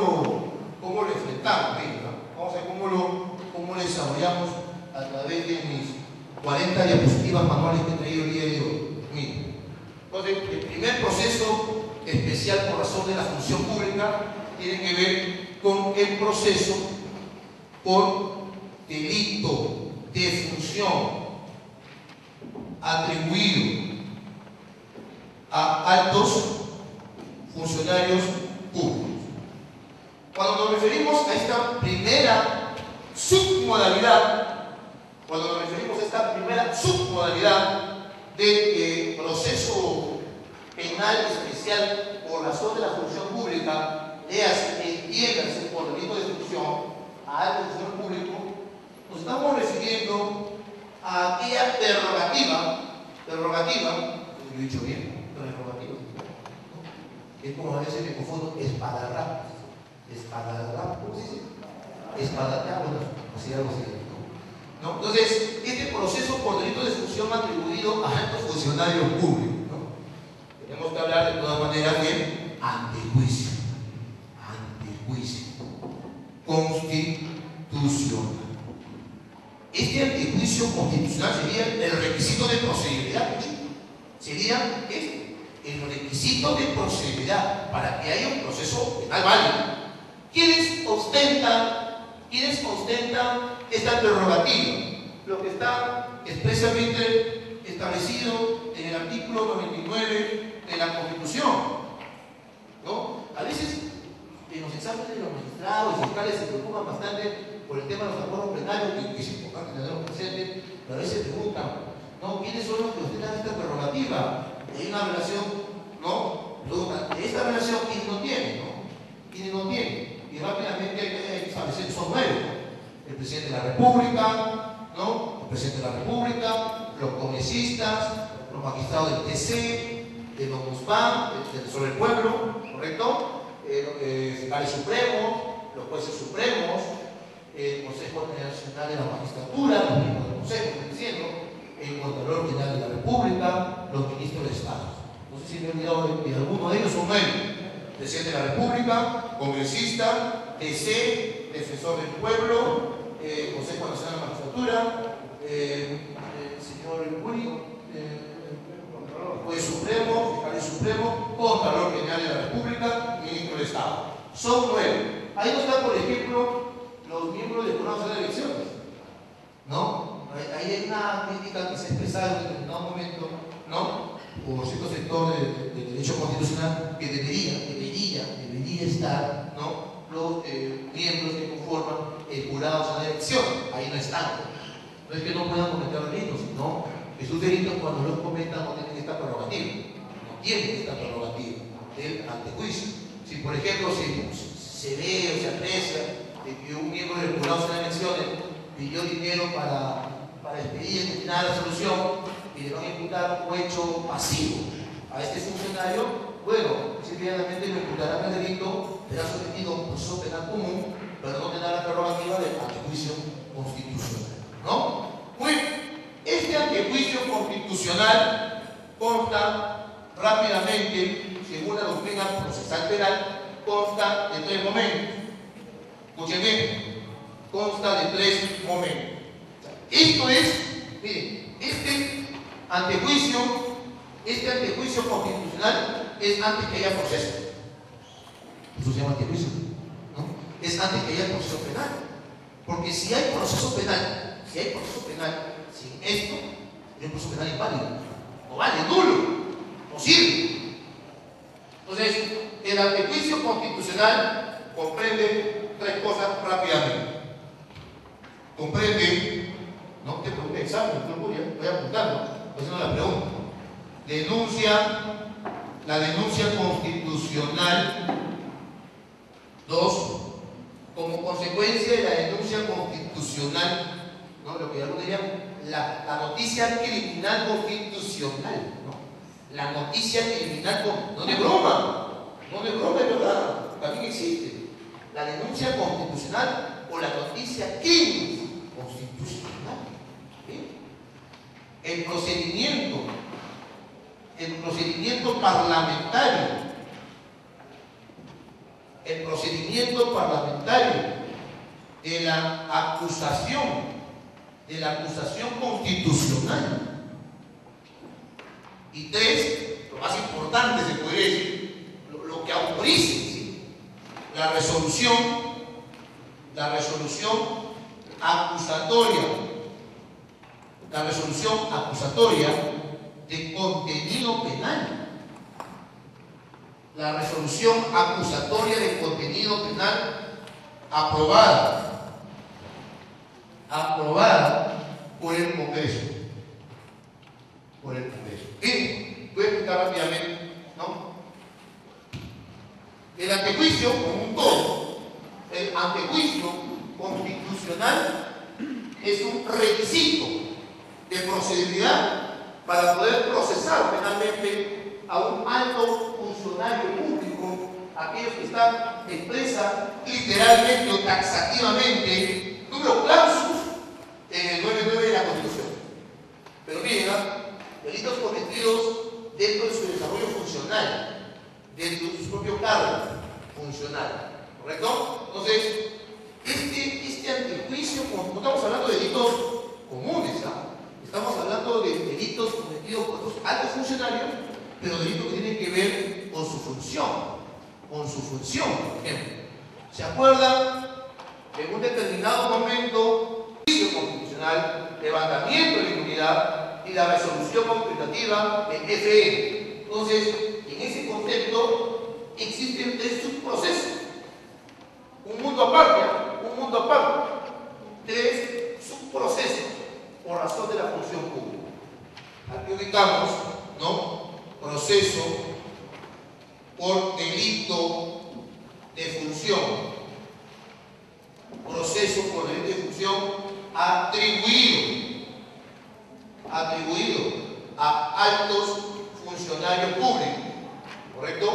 lo enfrentamos, miren, ¿no? Vamos a ver cómo lo desarrollamos a través de mis 40 diapositivas manuales que he traído el día de hoy. Miren. Entonces, el primer proceso especial por razón de la función pública tiene que ver con el proceso por delito de función atribuido a altos funcionarios públicos. Cuando nos referimos a esta primera submodalidad, de proceso penal especial por razón de la función pública, entiéndase por delito de función a alto funcionario público, nos estamos refiriendo a aquella prerrogativa, ¿lo he dicho bien? Prerrogativa, ¿no? Es como a veces me confundo, espadarrap, ¿cómo se dice? Espadarrap, así algo así, ¿no? Entonces, este proceso por delito de función atribuido a altos funcionarios públicos, ¿no? Tenemos que hablar de todas maneras de antejuicio constitucional. Este antejuicio constitucional sería el requisito de procedibilidad, sería este. el requisito de procedibilidad para que haya un proceso penal válido. ¿Quiénes ostentan esta prerrogativa? Lo que está expresamente establecido en el artículo 99 de la Constitución, ¿no? A veces en los exámenes de los magistrados y fiscales se preocupan bastante por el tema de los acuerdos penales, que es importante tenerlo presente, pero a veces preguntan, ¿no? ¿Quiénes son los que ostentan esta prerrogativa? Hay una relación, ¿no? De esta relación, ¿quién no tiene? ¿No? ¿Quién no tiene? Y rápidamente hay que establecer, son 9. El presidente de la República, ¿no? El presidente de la República, los congresistas, los magistrados del TC, del Ombudsman, del Defensor del Pueblo, ¿correcto? Fiscales supremos, los jueces supremos, el Consejo Nacional de la Magistratura, los miembros del Consejo, estoy diciendo, el Contralor General de la República, los ministros de Estado. No sé si me he olvidado de alguno de ellos, son 9. Presidente de la República, congresista, TC, Defensor del Pueblo, Consejo Nacional de la Magistratura, señor Julio, juez supremo, fiscal supremo, Contralor General de la República, ministro de Estado. Son 9. Ahí no están, por ejemplo, los miembros del Jurado Nacional de Elecciones, ¿no? Ahí hay una crítica que se ha expresado en determinado momento, ¿no? Por cierto sector del derecho constitucional que debería estar, ¿no? Los miembros que conforman el Jurado Nacional de Elecciones. Ahí no están. No es que no puedan cometer delitos, sino que sus delitos cuando los cometan no tienen esta prerrogativa. No tienen esta prerrogativa del antejuicio. Si por ejemplo se ve o se aprecia de que un miembro del Jurado Nacional de Elecciones pidió dinero para expedir determinada resolución y le van a imputar un hecho pasivo a este funcionario, bueno, simplemente lo imputarán el delito, será sometido a un proceso penal común, pero no tendrá la prerrogativa del antejuicio constitucional, ¿no? Muy bien, este antejuicio constitucional consta rápidamente, según la doctrina procesal penal, consta de 3 momentos. Escuchen bien, consta de 3 momentos. Esto es, miren, este antejuicio constitucional es antes que haya proceso. Eso se llama antejuicio, ¿no? Es antes que haya proceso penal. Porque si hay proceso penal, sin esto, es un proceso penal inválido. No vale, nulo, no sirve. Entonces, el antejuicio constitucional comprende 3 cosas rápidamente. Comprende, no te pregunté examen, voy apuntando, haciendo la pregunta. La denuncia constitucional. 2. Como consecuencia de la denuncia constitucional, ¿no? Lo que algunos dirían la noticia criminal constitucional, ¿no? La noticia criminal constitucional. No de broma, es verdad, también existe. La denuncia constitucional o la noticia criminal constitucional. ¿Sí? El procedimiento parlamentario de la acusación constitucional. Y 3, lo más importante se podría decir, lo que autorice, ¿sí? la resolución acusatoria de contenido penal. La resolución acusatoria de contenido penal aprobada por el Congreso. Bien, voy a explicar rápidamente, ¿no? El antejuicio, como un todo, el antejuicio constitucional es un requisito de procedibilidad para poder procesar penalmente a un alto funcionario público, aquellos que están expresa literalmente o taxativamente número clausus en el 99 de la Constitución. Pero miren, delitos cometidos dentro de su desarrollo funcional, dentro de su propio cargo funcional, ¿correcto? Entonces, este antejuicio, como estamos hablando de delitos comunes, estamos hablando de delitos cometidos por los altos funcionarios, pero delito que tiene que ver con su función, por ejemplo. ¿Se acuerdan? En un determinado momento, juicio constitucional, levantamiento de la inmunidad y la resolución autoritativa en FN. Entonces, en ese concepto existen tres subprocesos. Un mundo aparte, tres subprocesos por razón de la función pública. Aquí ubicamos, ¿no? Proceso por delito de función. Proceso por delito de función atribuido a altos funcionarios públicos. ¿Correcto?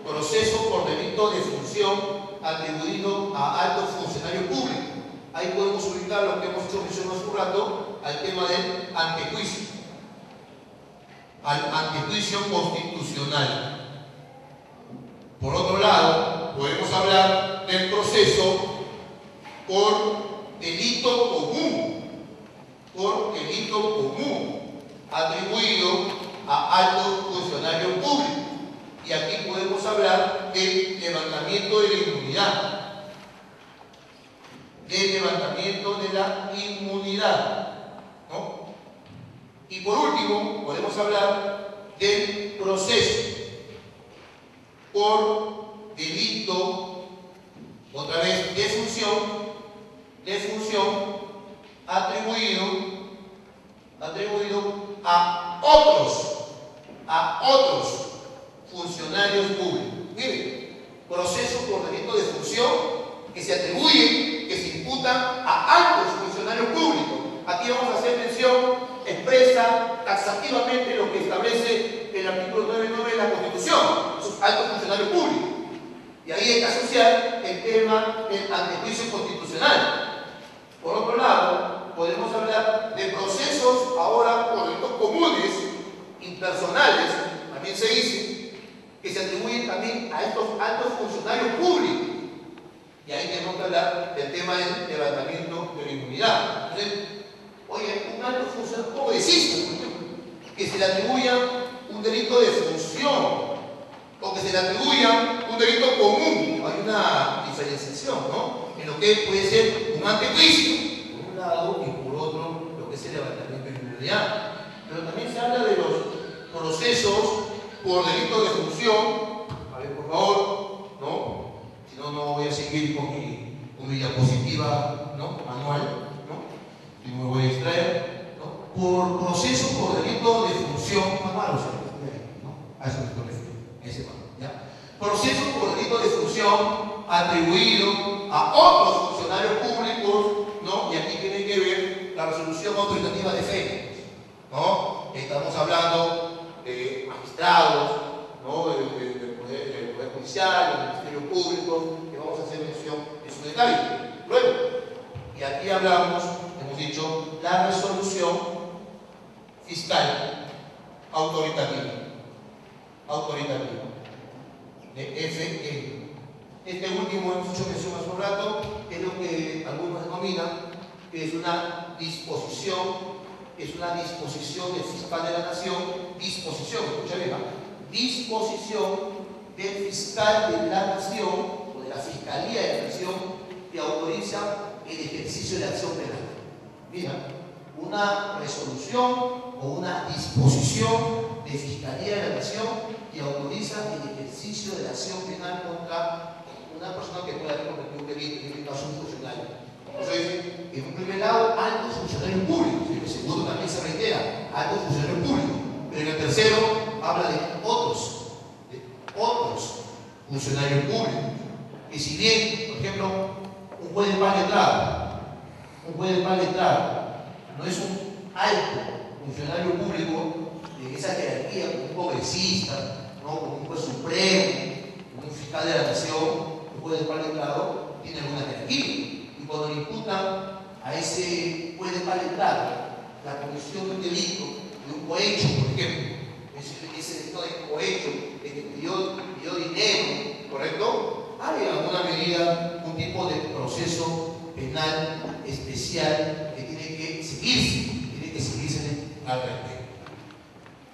Proceso por delito de función atribuido a altos funcionarios públicos. Ahí podemos ubicar lo que hemos hecho mención hace un rato al tema del antejuicio. Al antejuicio constitucional. Por otro lado, podemos hablar del proceso por delito común, atribuido a altos funcionarios públicos. Y aquí podemos hablar del levantamiento de la inmunidad. ¿No? Y por último, podemos hablar del proceso por delito, otra vez, de función atribuido a otros funcionarios públicos. Miren, proceso por delito de función que se atribuye, que se imputa a altos funcionarios públicos. Aquí vamos a hacer mención expresa taxativamente lo que establece el artículo 99 de la Constitución, sus altos funcionarios públicos. Y ahí hay que asociar el tema del antejuicio constitucional. Por otro lado, podemos hablar de procesos ahora por delitos comunes, impersonales, también se dice, que se atribuyen también a estos altos funcionarios públicos. Y ahí tenemos que hablar del tema del levantamiento de la inmunidad. Entonces, oye, un alto funcionario congresista, por ejemplo, que se le atribuya un delito de función o que se le atribuya un delito común. Hay una diferenciación, ¿no? En lo que puede ser un antejuicio, por un lado, y por otro, lo que es el levantamiento de la inmunidad. Pero también se habla de los procesos por delito de función. A ver, por favor, ¿no? Si no, no voy a seguir con mi diapositiva, ¿no? Manual, ¿no? Y me voy a extraer, ¿no? Por proceso por delito de función manual, o sea, ¿no? A eso me estoy refiriendo, ese manual, ¿ya? Proceso por delito de función atribuido a otros funcionarios públicos, ¿no? Y aquí tiene que ver la resolución autoritativa de fe, ¿no? Estamos hablando de magistrados, ¿no? Del poder judicial, del Ministerio Público, que vamos a hacer mención en su detalle. Luego, y aquí hablamos, hemos dicho, la resolución fiscal autoritativa de FE. Este último hemos hecho mención hace un rato, es lo que algunos denominan que es una disposición del fiscal de la nación, disposición del fiscal de la nación o de la fiscalía de la nación que autoriza el ejercicio de la acción penal. Mira, una resolución o una disposición de fiscalía de la nación que autoriza el ejercicio de la acción penal contra una persona que pueda haber cometido un delito, en este caso un funcionario. Entonces, en un primer lado, altos funcionarios públicos, en el segundo también se reitera, altos funcionarios públicos, pero en el tercero habla de otros funcionarios públicos. Y si bien, por ejemplo, un juez de paz letrado no es un alto funcionario público de esa jerarquía, como un congresista, ¿no? Como un juez supremo, como un fiscal de la nación, un juez de paz letrado tiene alguna jerarquía. Y cuando le imputan a ese juez de paz letrado la comisión de un delito, de un cohecho, por ejemplo, ese delito de cohecho, de que pidió dinero, ¿correcto? Hay en alguna medida un tipo de proceso penal especial que tiene que seguirse al respecto.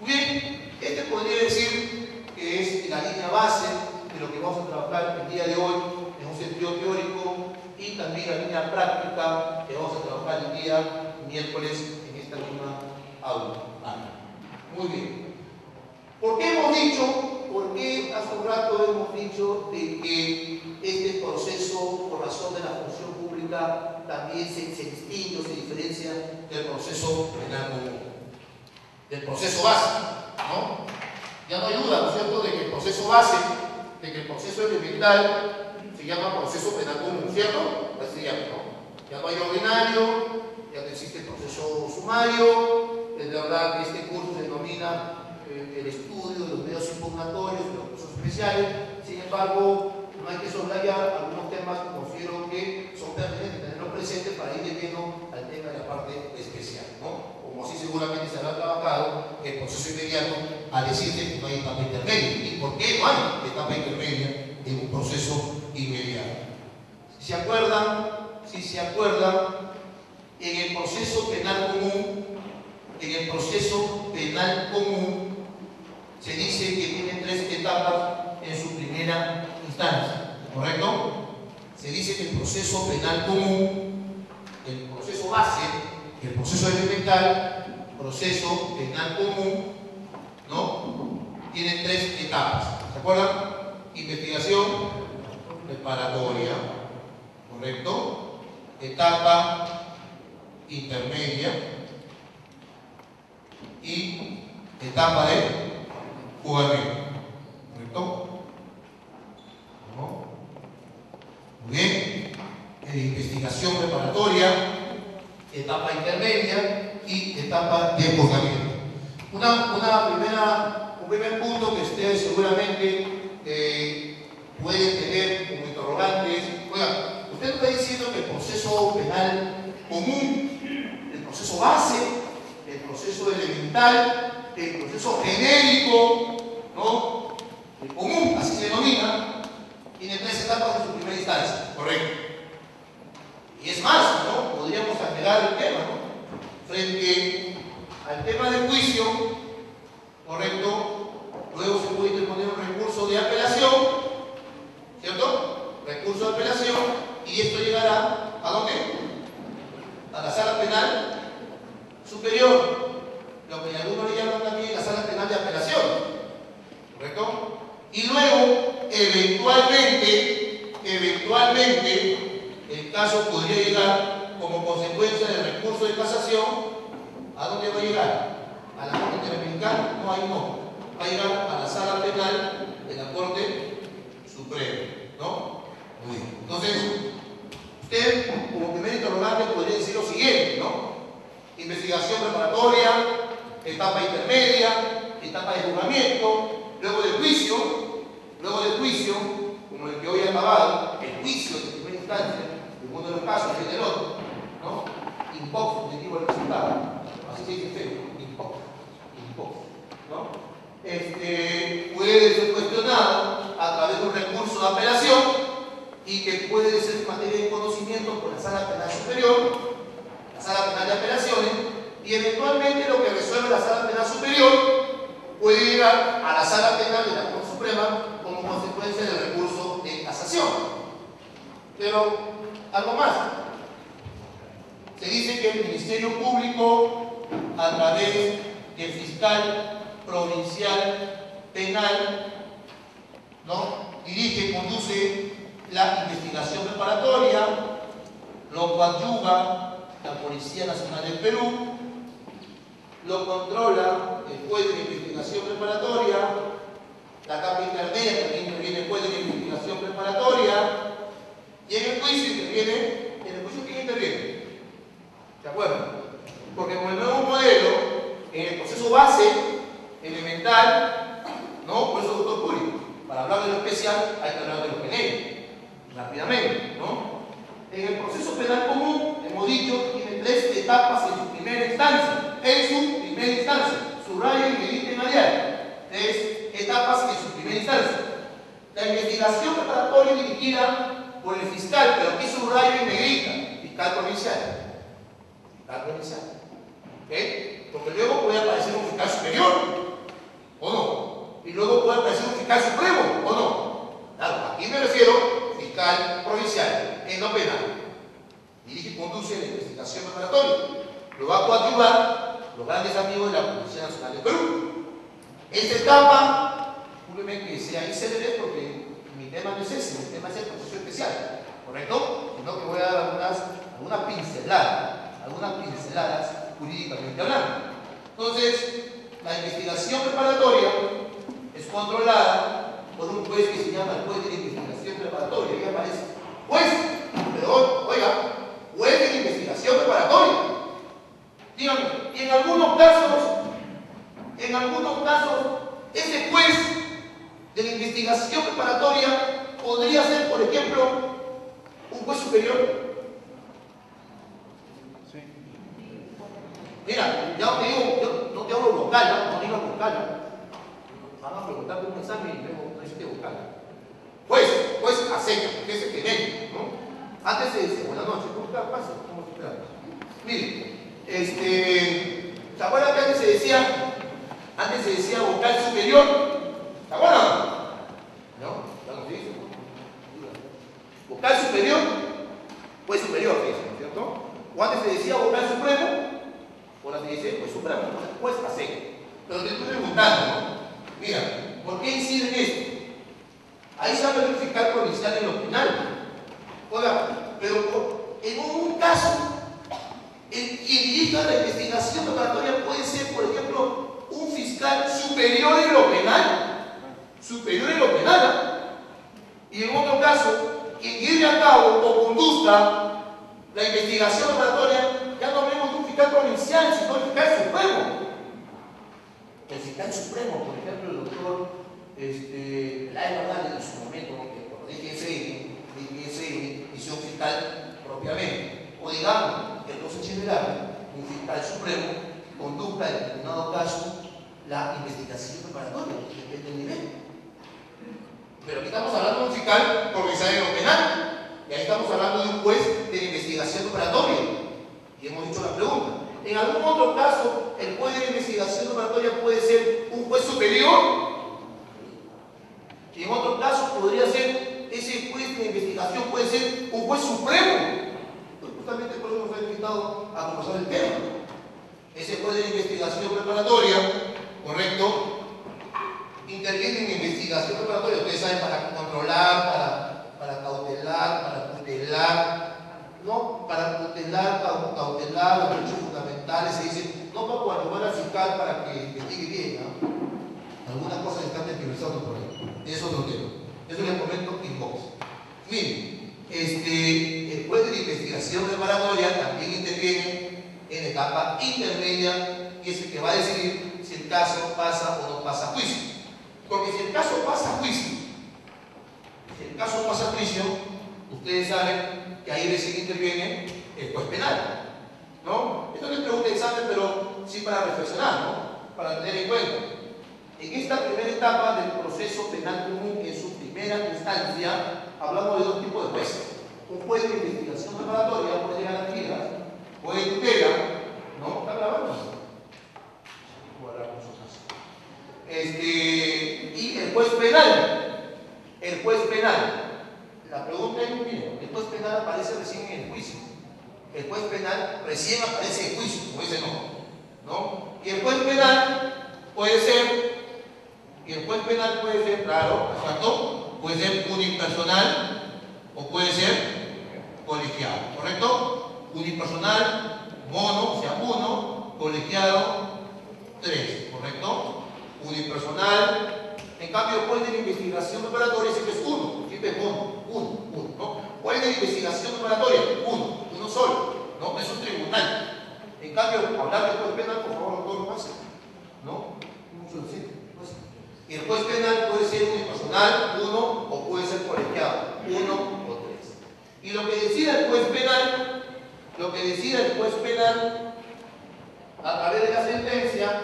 Muy bien, este podría decir línea base de lo que vamos a trabajar el día de hoy en un sentido teórico y también la línea práctica que vamos a trabajar el día miércoles en esta misma aula. Muy bien. ¿Por qué hace un rato hemos dicho de que este proceso, por razón de la función pública, también se distingue o se diferencia del proceso penal común, del proceso base, ¿no? Ya no hay duda, ¿no es cierto?, de que el proceso base, de que el proceso elemental se llama proceso penal común, ¿cierto? Así se llama, ¿no? Ya no hay ordinario, ya no existe el proceso sumario, es verdad que este curso se denomina el estudio de los medios impugnatorios, de los procesos especiales. Sin embargo, no hay que soslayar algunos temas que considero que son pertinentes tenerlos presentes para ir de lleno al tema de la parte especial, ¿no? Como así seguramente se habrá trabajado el proceso inmediato a decirte que no hay etapa intermedia. ¿Y por qué no hay etapa intermedia en un proceso inmediato? Si se acuerdan, en el proceso penal común, se dice que tiene 3 etapas en su primera instancia, ¿correcto? Se dice que el proceso penal común, el proceso base, el proceso elemental, proceso penal común, ¿no?, tiene 3 etapas. ¿Se acuerdan? Investigación preparatoria, ¿correcto? Etapa intermedia y etapa de juzgamiento, ¿correcto? ¿No? Muy bien. Investigación preparatoria, etapa intermedia y etapa de juzgamiento. Un primer punto que ustedes seguramente pueden tener como interrogantes. Oiga, usted está diciendo que el proceso penal común, el proceso base, el proceso elemental, el proceso genérico, ¿no?, el común, así se denomina, tiene 3 etapas en su primera instancia, correcto. Y es más, ¿no?, podríamos agregar el tema, ¿no?, frente al tema del juicio, correcto. Luego se puede interponer un recurso de apelación, ¿cierto? Recurso de apelación, y esto llegará ¿a dónde? A la sala penal superior, lo que algunos le llaman también la sala penal de apelación, ¿correcto? Y luego, eventualmente, el caso podría llegar como consecuencia del recurso de casación. ¿A dónde va a llegar? A la Corte Interamericana. No, ahí no. Va a llegar a la sala penal de la Corte Suprema, ¿no? Muy bien. Entonces, usted, como primer interrogante, podría decir lo siguiente, ¿no? Investigación preparatoria, etapa intermedia, etapa de juzgamiento, luego del juicio, como el que hoy ha acabado, el juicio de primera instancia, en uno de los casos y en el otro, ¿no? Impox, positivo el resultado. Así se dice feo, impox, ¿no? Puede ser cuestionado a través de un recurso de apelación y que puede ser materia de conocimiento por la Sala Penal Superior, la Sala Penal de Apelaciones, y eventualmente lo que resuelve la Sala Penal Superior puede llegar a la Sala Penal de la Corte Suprema como consecuencia del recurso de casación. Pero algo más. Se dice que el Ministerio Público, a través del fiscal provincial penal, ¿no?, dirige y conduce la investigación preparatoria, lo coadyuva la Policía Nacional del Perú, lo controla el juez de la investigación preparatoria, la capa intermedia también interviene el juez de la investigación preparatoria, y en el juicio interviene, ¿quién interviene? ¿De acuerdo? Porque con el nuevo modelo, en el proceso base, elemental, ¿no?, por eso, doctor Puri, para hablar de lo especial hay que hablar de lo genérico, rápidamente, ¿no? En el proceso penal común, hemos dicho que tiene 3 etapas en su primera instancia. Subrayo y medite en diario. 3 etapas en su primera instancia. La investigación preparatoria es dirigida por el fiscal, pero aquí subrayo y negrita, fiscal provincial. ¿Ok? Porque luego puede aparecer un fiscal superior, ¿o no? Y luego puede aparecer un fiscal supremo. investigación preparatoria. Lo va a coadyuvar los grandes amigos de la Policía Nacional de Perú. Esta etapa, simplemente que sea célebre porque mi tema no es ese, mi tema es el proceso especial, ¿correcto? Sino que voy a dar algunas pinceladas jurídicamente hablando. Entonces, la investigación preparatoria es controlada por un juez que se llama el juez de la investigación preparatoria. Ahí aparece juez, perdón, oiga, juez de la investigación preparatoria. Dígame, y en algunos casos, ese juez de la investigación preparatoria podría ser, por ejemplo, un juez superior. Sí. Mira, ya te digo, yo no te hablo vocal, no digo vocal. Van a preguntar por un examen y luego no existe vocal. Juez a secas, que es el que ven, ¿no? Antes se decía, buenas noches, ¿cómo está? Pasa, ¿cómo está? Mire, ¿se acuerdan que antes se decía vocal superior? ¿Se acuerdan? ¿No? Ya nos dice. Vocal superior, juez superior, ¿no es cierto? O antes se decía vocal supremo, ahora se dice juez supremo, juez a secas. Pero te estoy preguntando, ¿no? Mira, ¿por qué incide en esto? Ahí se habla de un fiscal provincial en lo penal. Oiga, pero en un caso, quien dirija la investigación preparatoria puede ser, por ejemplo, un fiscal superior en lo penal. Superior en lo penal. Y en otro caso, quien lleve a cabo o conduzca la investigación preparatoria, ya no hablemos de un fiscal provincial, sino el fiscal supremo. El fiscal supremo, por ejemplo, el doctor Lai Morales en su momento, que por DGS hizo un fiscal propiamente, o digamos, el Rosa Cheverán, un fiscal supremo, conduzca en determinado caso la investigación preparatoria, depende del nivel. Pero aquí estamos hablando de un fiscal provincial en lo penal, y ahí estamos hablando de un juez de investigación preparatoria, y hemos hecho la pregunta. En algún otro caso, el juez de investigación preparatoria puede ser un juez superior, y en otro caso podría ser, ese juez de investigación puede ser un juez supremo. Pues justamente por eso nos ha invitado a conversar el tema. Ese juez de investigación preparatoria, correcto, interviene en investigación preparatoria, ustedes saben, para controlar, para cautelar, para tutelar, ¿no? Para cautelar los derechos fundamentales, se dice, no para coadyuvar al fiscal para que investigue bien, ¿no? Algunas cosas están tergiversando por ahí. Es otro tema. Eso les comento en box. Miren, el juez de la investigación preparatoria también interviene en la etapa intermedia, que es el que va a decidir si el caso pasa o no pasa a juicio. Porque si el caso pasa a juicio, ustedes saben que ahí recién interviene el juez penal, ¿no? Esto no es pregunta de examen, pero sí para reflexionar, ¿no? Para tener en cuenta. En esta primera etapa del proceso penal común, en su primera instancia, hablamos de dos tipos de jueces. Un juez de investigación preparatoria, juez de garantías, juez de tutela, ¿no? ¿Está grabando? Y el juez penal. El juez penal. La pregunta es, miren, el juez penal aparece recién en el juicio. El juez penal recién aparece en juicio, como dice no. Y el juez penal puede ser, claro, exacto, puede ser unipersonal o puede ser colegiado, ¿correcto? Unipersonal, mono, o sea, 1, colegiado, 3, ¿correcto? Unipersonal, en cambio, el juez de la investigación preparatoria siempre es 1, siempre es mono, 1, ¿no? Juez de la investigación preparatoria, 1 solo, ¿no? Es un tribunal. En cambio, hablar del juez penal, por favor, doctor, no pasa, ¿no? Y el juez penal puede ser unipersonal, 1, o puede ser colegiado, 1 o 3. Y lo que decida el juez penal, a través de la sentencia,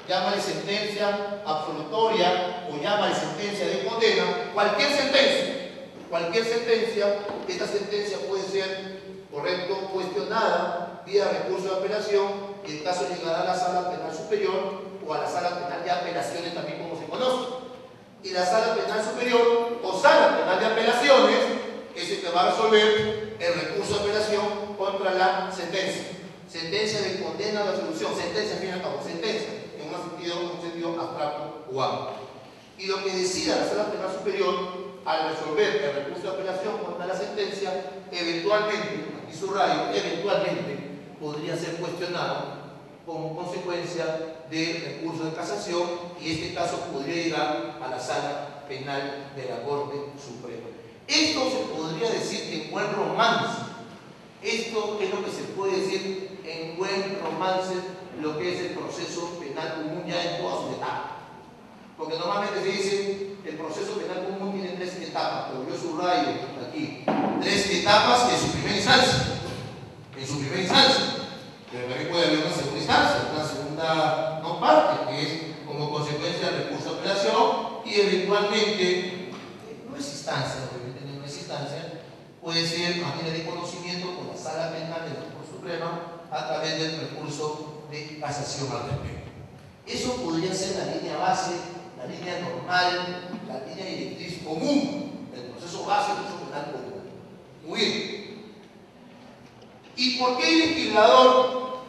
llámale sentencia absolutoria o llámale sentencia de condena, cualquier sentencia, esta sentencia puede ser, correcto, cuestionada vía recurso de apelación, y el caso llegará a la sala penal superior o a la sala penal de apelaciones, también como se conoce. Y la sala penal superior o sala penal de apelaciones es el que va a resolver el recurso de apelación contra la sentencia. sentencia de condena o de absolución, sentencia, al fin y al cabo, sentencia, en un sentido abstracto o amplio. Y lo que decida la Sala Penal Superior al resolver el recurso de apelación contra la sentencia, eventualmente, aquí subrayo, eventualmente podría ser cuestionado como consecuencia del recurso de casación, y este caso podría llegar a la Sala Penal de la Corte Suprema. Esto se podría decir en buen romance. Esto es lo que se puede decir en buen romance, lo que es el proceso penal común ya en todas sus etapas. Porque normalmente se dice que el proceso penal común tiene 3 etapas, pero yo subrayo aquí 3 etapas en su primera instancia. En su primera instancia. Pero también puede haber una segunda instancia, una segunda no parte, que es como consecuencia del recurso de apelación, y eventualmente, no es instancia, obviamente no es instancia, puede ser manera de conocimiento por la Sala Penal de la Corte Suprema a través del recurso de casación al respecto. Eso podría ser la línea base, la línea normal, la línea directriz común, el proceso base del proceso penal común. Muy bien. ¿Y por qué el legislador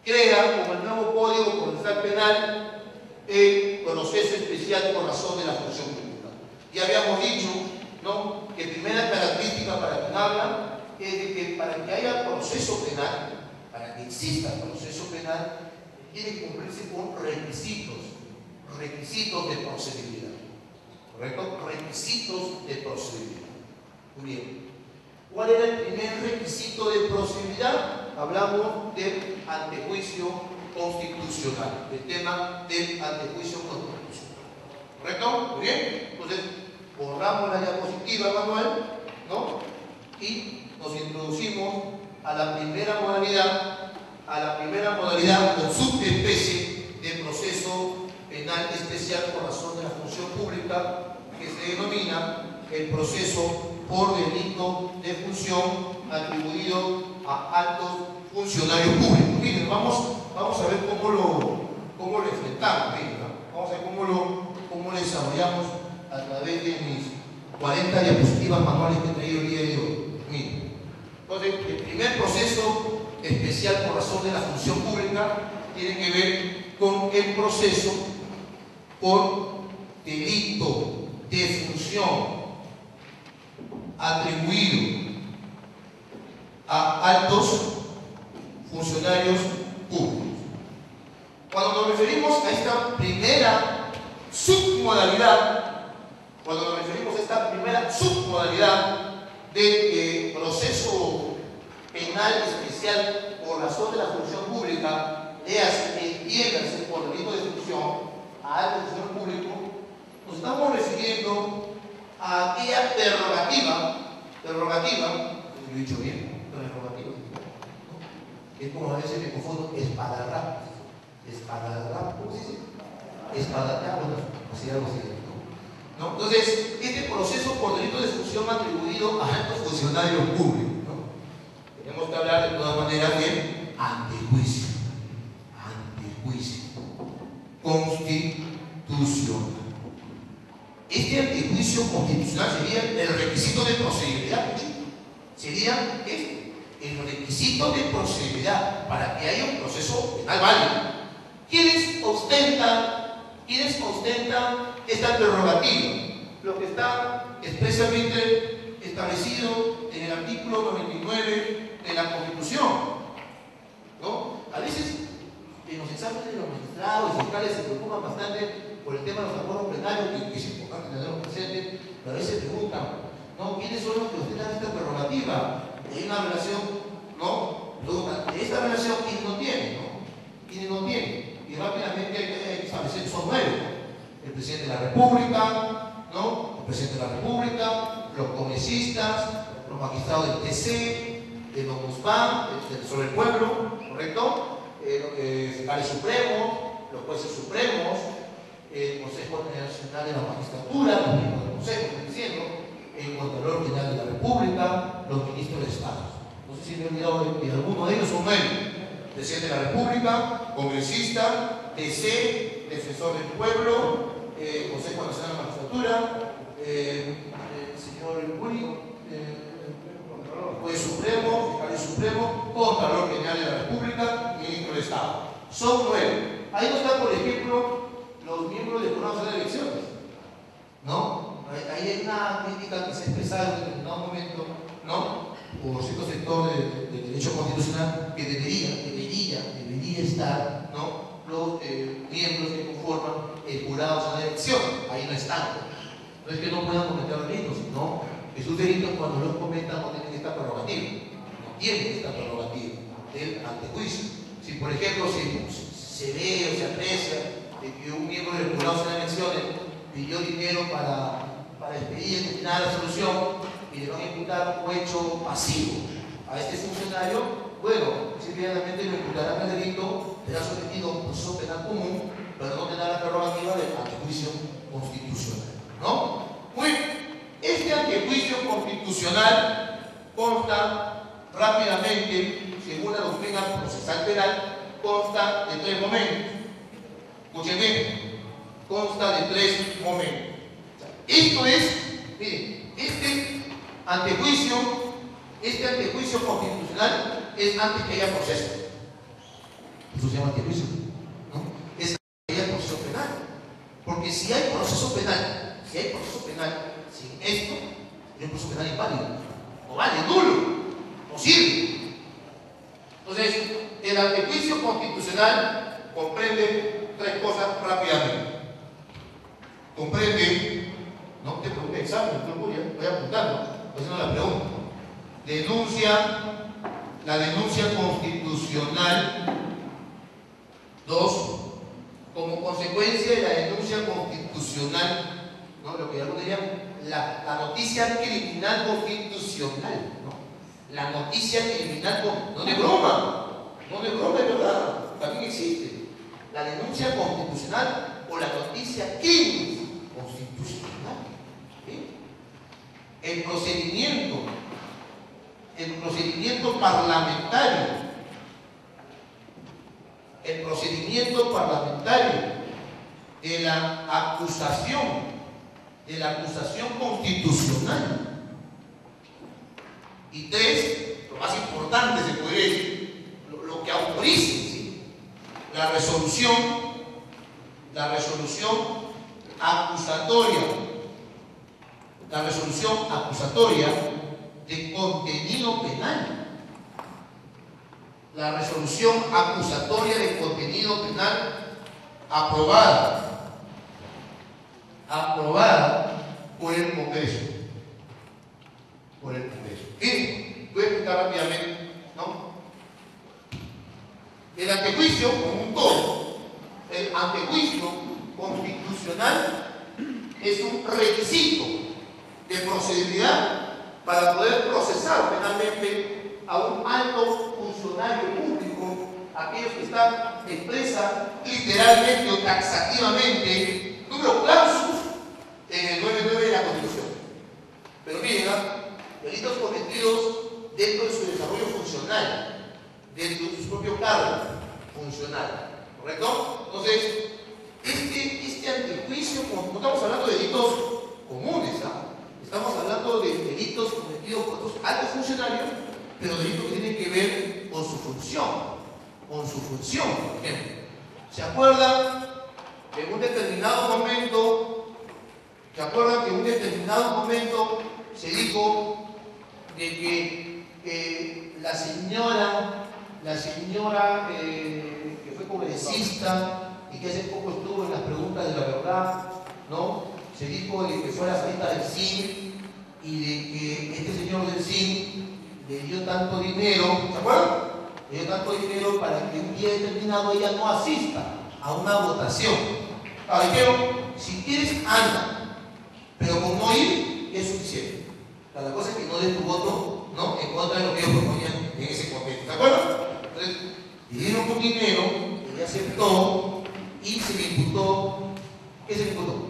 crea como el nuevo Código Procesal Penal el proceso especial por razón de la función pública? Ya habíamos dicho, ¿no?, que primera característica para quien habla es de que para que haya proceso penal, para que exista proceso penal, tiene que cumplirse con requisitos de procedibilidad. ¿Correcto? Requisitos de procedibilidad. Muy bien. ¿Cuál era el primer requisito de procedibilidad? Hablamos del antejuicio constitucional, el tema del antejuicio constitucional. ¿Correcto? Muy bien. Entonces, borramos la diapositiva, Manuel, ¿no? Y nos introducimos a la primera modalidad o subespecie de proceso penal especial por razón de la función pública, que se denomina el proceso por delito de función atribuido a altos funcionarios públicos. Miren, vamos a ver cómo lo enfrentamos, miren, ¿no? Vamos a ver cómo lo desarrollamos a través de mis 40 diapositivas manuales que he traído el día de hoy. Miren. Entonces, el primer proceso especial por razón de la función pública tiene que ver con el proceso por delito de función atribuido a altos funcionarios públicos. Cuando nos referimos a esta primera submodalidad, de proceso penal especial por razón de la función pública, entiéndase por delito de función a alto funcionario público, nos estamos refiriendo a aquella prerrogativa, lo he dicho bien, prerrogativa, ¿no? Es como a veces me confundo, espadarrap, ¿cómo se dice? Espadarrap, así algo así, ¿no? Entonces, este proceso por delito de función atribuido a altos funcionarios públicos, ¿no? Tenemos que hablar de todas maneras de antejuicio constitucional. Este antejuicio constitucional sería el requisito de procedibilidad, sería el requisito de procedibilidad para que haya un proceso penal válido. ¿Quiénes ostentan esta prerrogativa? Lo que está expresamente establecido en el artículo 99 de la Constitución, ¿no? A veces en los exámenes de los magistrados y fiscales se preocupan bastante por el tema de los acuerdos penales, que es importante tenerlo presente, pero a veces preguntan, ¿no?, ¿quiénes son los que ostentan esta prerrogativa? Hay una relación, ¿no? Preguntan, ¿de esta relación quién no tiene? ¿No? ¿Quiénes no tienen? Y rápidamente hay que establecer que son 9. El presidente de la República, ¿no? El presidente de la República, los congresistas, los magistrados del TC, el Ombudsman, el Defensor del Pueblo, ¿correcto? Fiscales supremos, los jueces supremos, el Consejo Nacional de la Magistratura, los miembros del Consejo, estoy diciendo, el Contralor General de la República, los ministros de Estado. No sé si me he olvidado de alguno de ellos, son 9. Presidente de la República, congresista, TC, Defensor del Pueblo, Consejo Nacional de la Magistratura, el señor Uri, juez supremo, fiscales el Supremo Contralor General de la República y Ministro del Estado. Son 9. Ahí no están, por ejemplo, los miembros del Jurado Nacional de Elecciones, ¿no? Ahí hay una crítica que se ha expresado en determinado momento, ¿no? Por cierto sector del derecho constitucional que debería estar, ¿no? Los miembros que conforman el Jurado Nacional de Elecciones. Ahí no están. No es que no puedan cometer delitos, sino que sus delitos cuando los cometan no tienen esta prerrogativa. No tienen esta prerrogativa del antejuicio. Si por ejemplo se ve o se aprecia de que un miembro del Jurado Nacional de Elecciones pidió dinero para expedir determinada resolución y le van a imputar un hecho pasivo a este funcionario, bueno, simplemente lo imputarán al delito, será sometido a un proceso penal común, pero no tendrá la prerrogativa del antejuicio constitucional, ¿no? Muy bien, este antejuicio constitucional consta rápidamente, según la doctrina procesal penal, consta de 3 momentos. Escuchen bien, consta de 3 momentos. O sea, esto es, miren, este antejuicio constitucional es antes que haya proceso. Eso se llama antejuicio, ¿no? Es antes que haya proceso penal. Porque si hay proceso penal, sin esto, es un proceso penal inválido. No vale, nulo, no sirve. Entonces, el antejuicio constitucional comprende 3 cosas rápidamente. Comprende, no te pregunte examen, voy apuntando, haciendo la pregunta. La denuncia constitucional. 2. Como consecuencia de la denuncia constitucional, ¿no? Lo que algunos dirían la noticia criminal constitucional, ¿no? La noticia criminal no de broma, es verdad, también existe. La denuncia constitucional o la noticia criminal constitucional. ¿Sí? El procedimiento parlamentario. El procedimiento parlamentario de la acusación constitucional. Y 3, lo más importante se podría decir, lo que autorice, ¿sí? la resolución acusatoria de contenido penal. La resolución acusatoria de contenido penal aprobada por el Congreso. Bien, voy a explicar rápidamente, ¿no? El antejuicio, como un todo, el antejuicio constitucional es un requisito de procedibilidad para poder procesar penalmente a un alto funcionario público, aquellos que están expresan literalmente o taxativamente número clausus en el 99 de la Constitución. Pero miren, delitos cometidos dentro de su desarrollo funcional, dentro de su propio cargo funcional, ¿correcto? Entonces, este antejuicio, no estamos hablando de delitos comunes, estamos hablando de delitos cometidos por otros altos funcionarios, pero delitos que tienen que ver con su función, por ejemplo. ¿Se acuerdan que en un determinado momento se dijo de que la señora que fue congresista y que hace poco estuvo en las preguntas de la verdad, ¿no? Se dijo de que fue a la salida del CIN y de que este señor del CIN le dio tanto dinero, ¿se acuerdan? Le dio tanto dinero para que un día determinado ella no asista a una votación. Ahora dijeron, si quieres anda, pero con no ir es suficiente. La cosa es que no des tu voto, ¿no?, en contra de lo que ellos proponían en ese contexto. ¿De acuerdo? Entonces, le dieron un dinero, ella aceptó y se le imputó. ¿Qué se le imputó?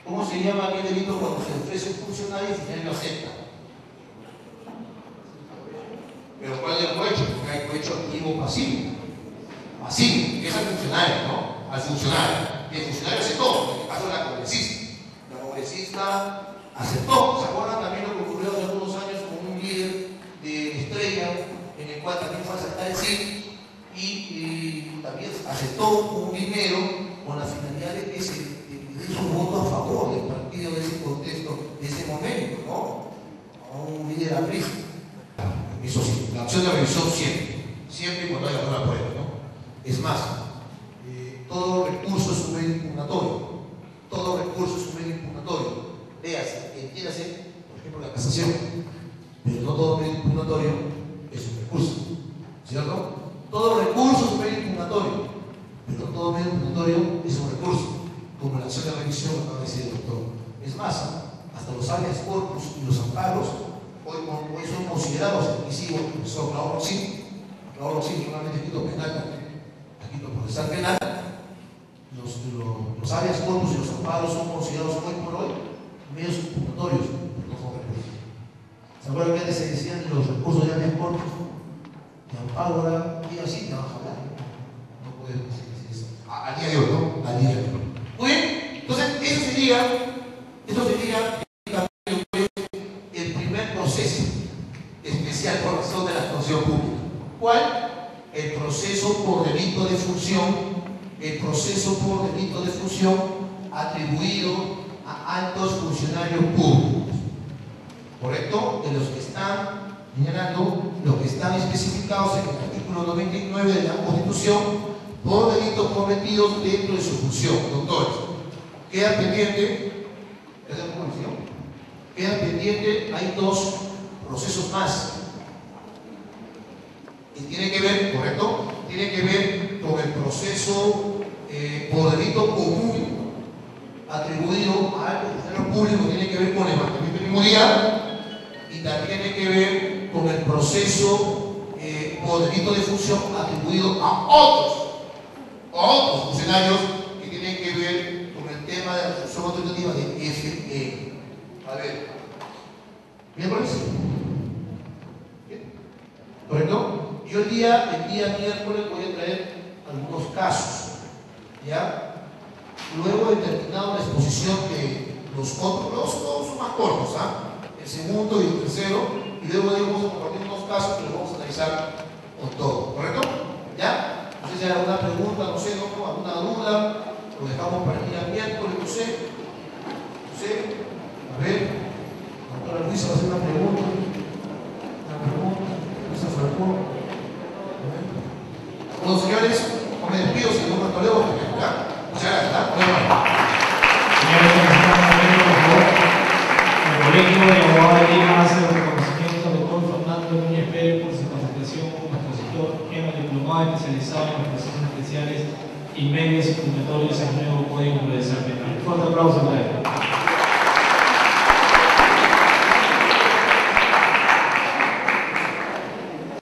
¿Cómo se llama aquel delito cuando se ofrece un funcionario y el funcionario lo acepta? Pero ¿cuál es el cohecho? Porque hay cohecho activo o pasivo. Pasivo, que es al funcionario, ¿no? Al funcionario. Y el funcionario aceptó, en el caso de la congresista. La congresista aceptó. ¿Se acuerdan también lo que ocurrió hace algunos años con un cual también fue a sacar el sí y también aceptó un dinero con la finalidad de que se hizo un voto a favor del partido de ese contexto, de ese momento, ¿no? A un líder aprista. Eso sí, la acción de revisión siempre y cuando haya una prueba, ¿no? Es más, todo recurso es un medio impugnatorio. Todo recurso es un medio impugnatorio. Véase, entiéndase, por ejemplo, la casación. Pero no todo medio impugnatorio es un recurso, ¿cierto? Todo recurso es un medio impugnatorio, pero no todo medio impugnatorio es un recurso, como la acción de revisión acaba de decir el doctor. Es más, hasta los habeas corpus y los amparos hoy son considerados exclusivos, profesor Raúl Roxín, normalmente escrito penal, escrito procesal penal. Los habeas corpus y los amparos son considerados hoy por hoy medios impugnatorios, pero no son recursos. ¿Se acuerdan que antes se decían los recursos de habeas corpus? De amparo, ahora, y así te vas a hablar. No puedes decir eso. Al día de hoy, ¿no? Al día de hoy. Muy bien, entonces eso sería el primer proceso especial por razón de la función pública. ¿Cuál? El proceso por delito de función. El proceso por delito de función atribuido a altos funcionarios públicos. ¿Correcto? De los que están señalando, los que están especificados en el artículo 99 de la Constitución por delitos cometidos dentro de su función. Doctores, queda pendiente, hay dos procesos más. Y tiene que ver, ¿correcto? Tiene que ver con el proceso por delito común atribuido a algo funcionario público, tiene que ver con el levantamiento de inmunidad y también tiene que ver con el proceso por delito de función atribuido a otros funcionarios que tienen que ver con el tema de la función autoritativa de FE. A ver, miércoles, ¿correcto? Yo el día miércoles voy a traer algunos casos, ¿ya? Luego he terminado la exposición de los otros son más cortos, ¿ah? El segundo y el tercero, y luego vamos a compartir unos casos que los vamos a analizar con todo, ¿correcto? ¿Ya? No sé si hay alguna pregunta, no sé, ¿no? Alguna duda, lo dejamos para el día miércoles, no sé. A ver, la doctora Luisa va a hacer una pregunta. Luisa Falcón. Bueno, señores, no me despido, si no me tolero, ¿ya? Muchas gracias. El Colegio de Abogados de Lima hace el reconocimiento al doctor Fernando Núñez Pérez por su capacitación como expositor en el diplomado especializado en los procesos especiales y medios impugnatorios en el nuevo Código Procesal Penal. Un fuerte aplauso para él.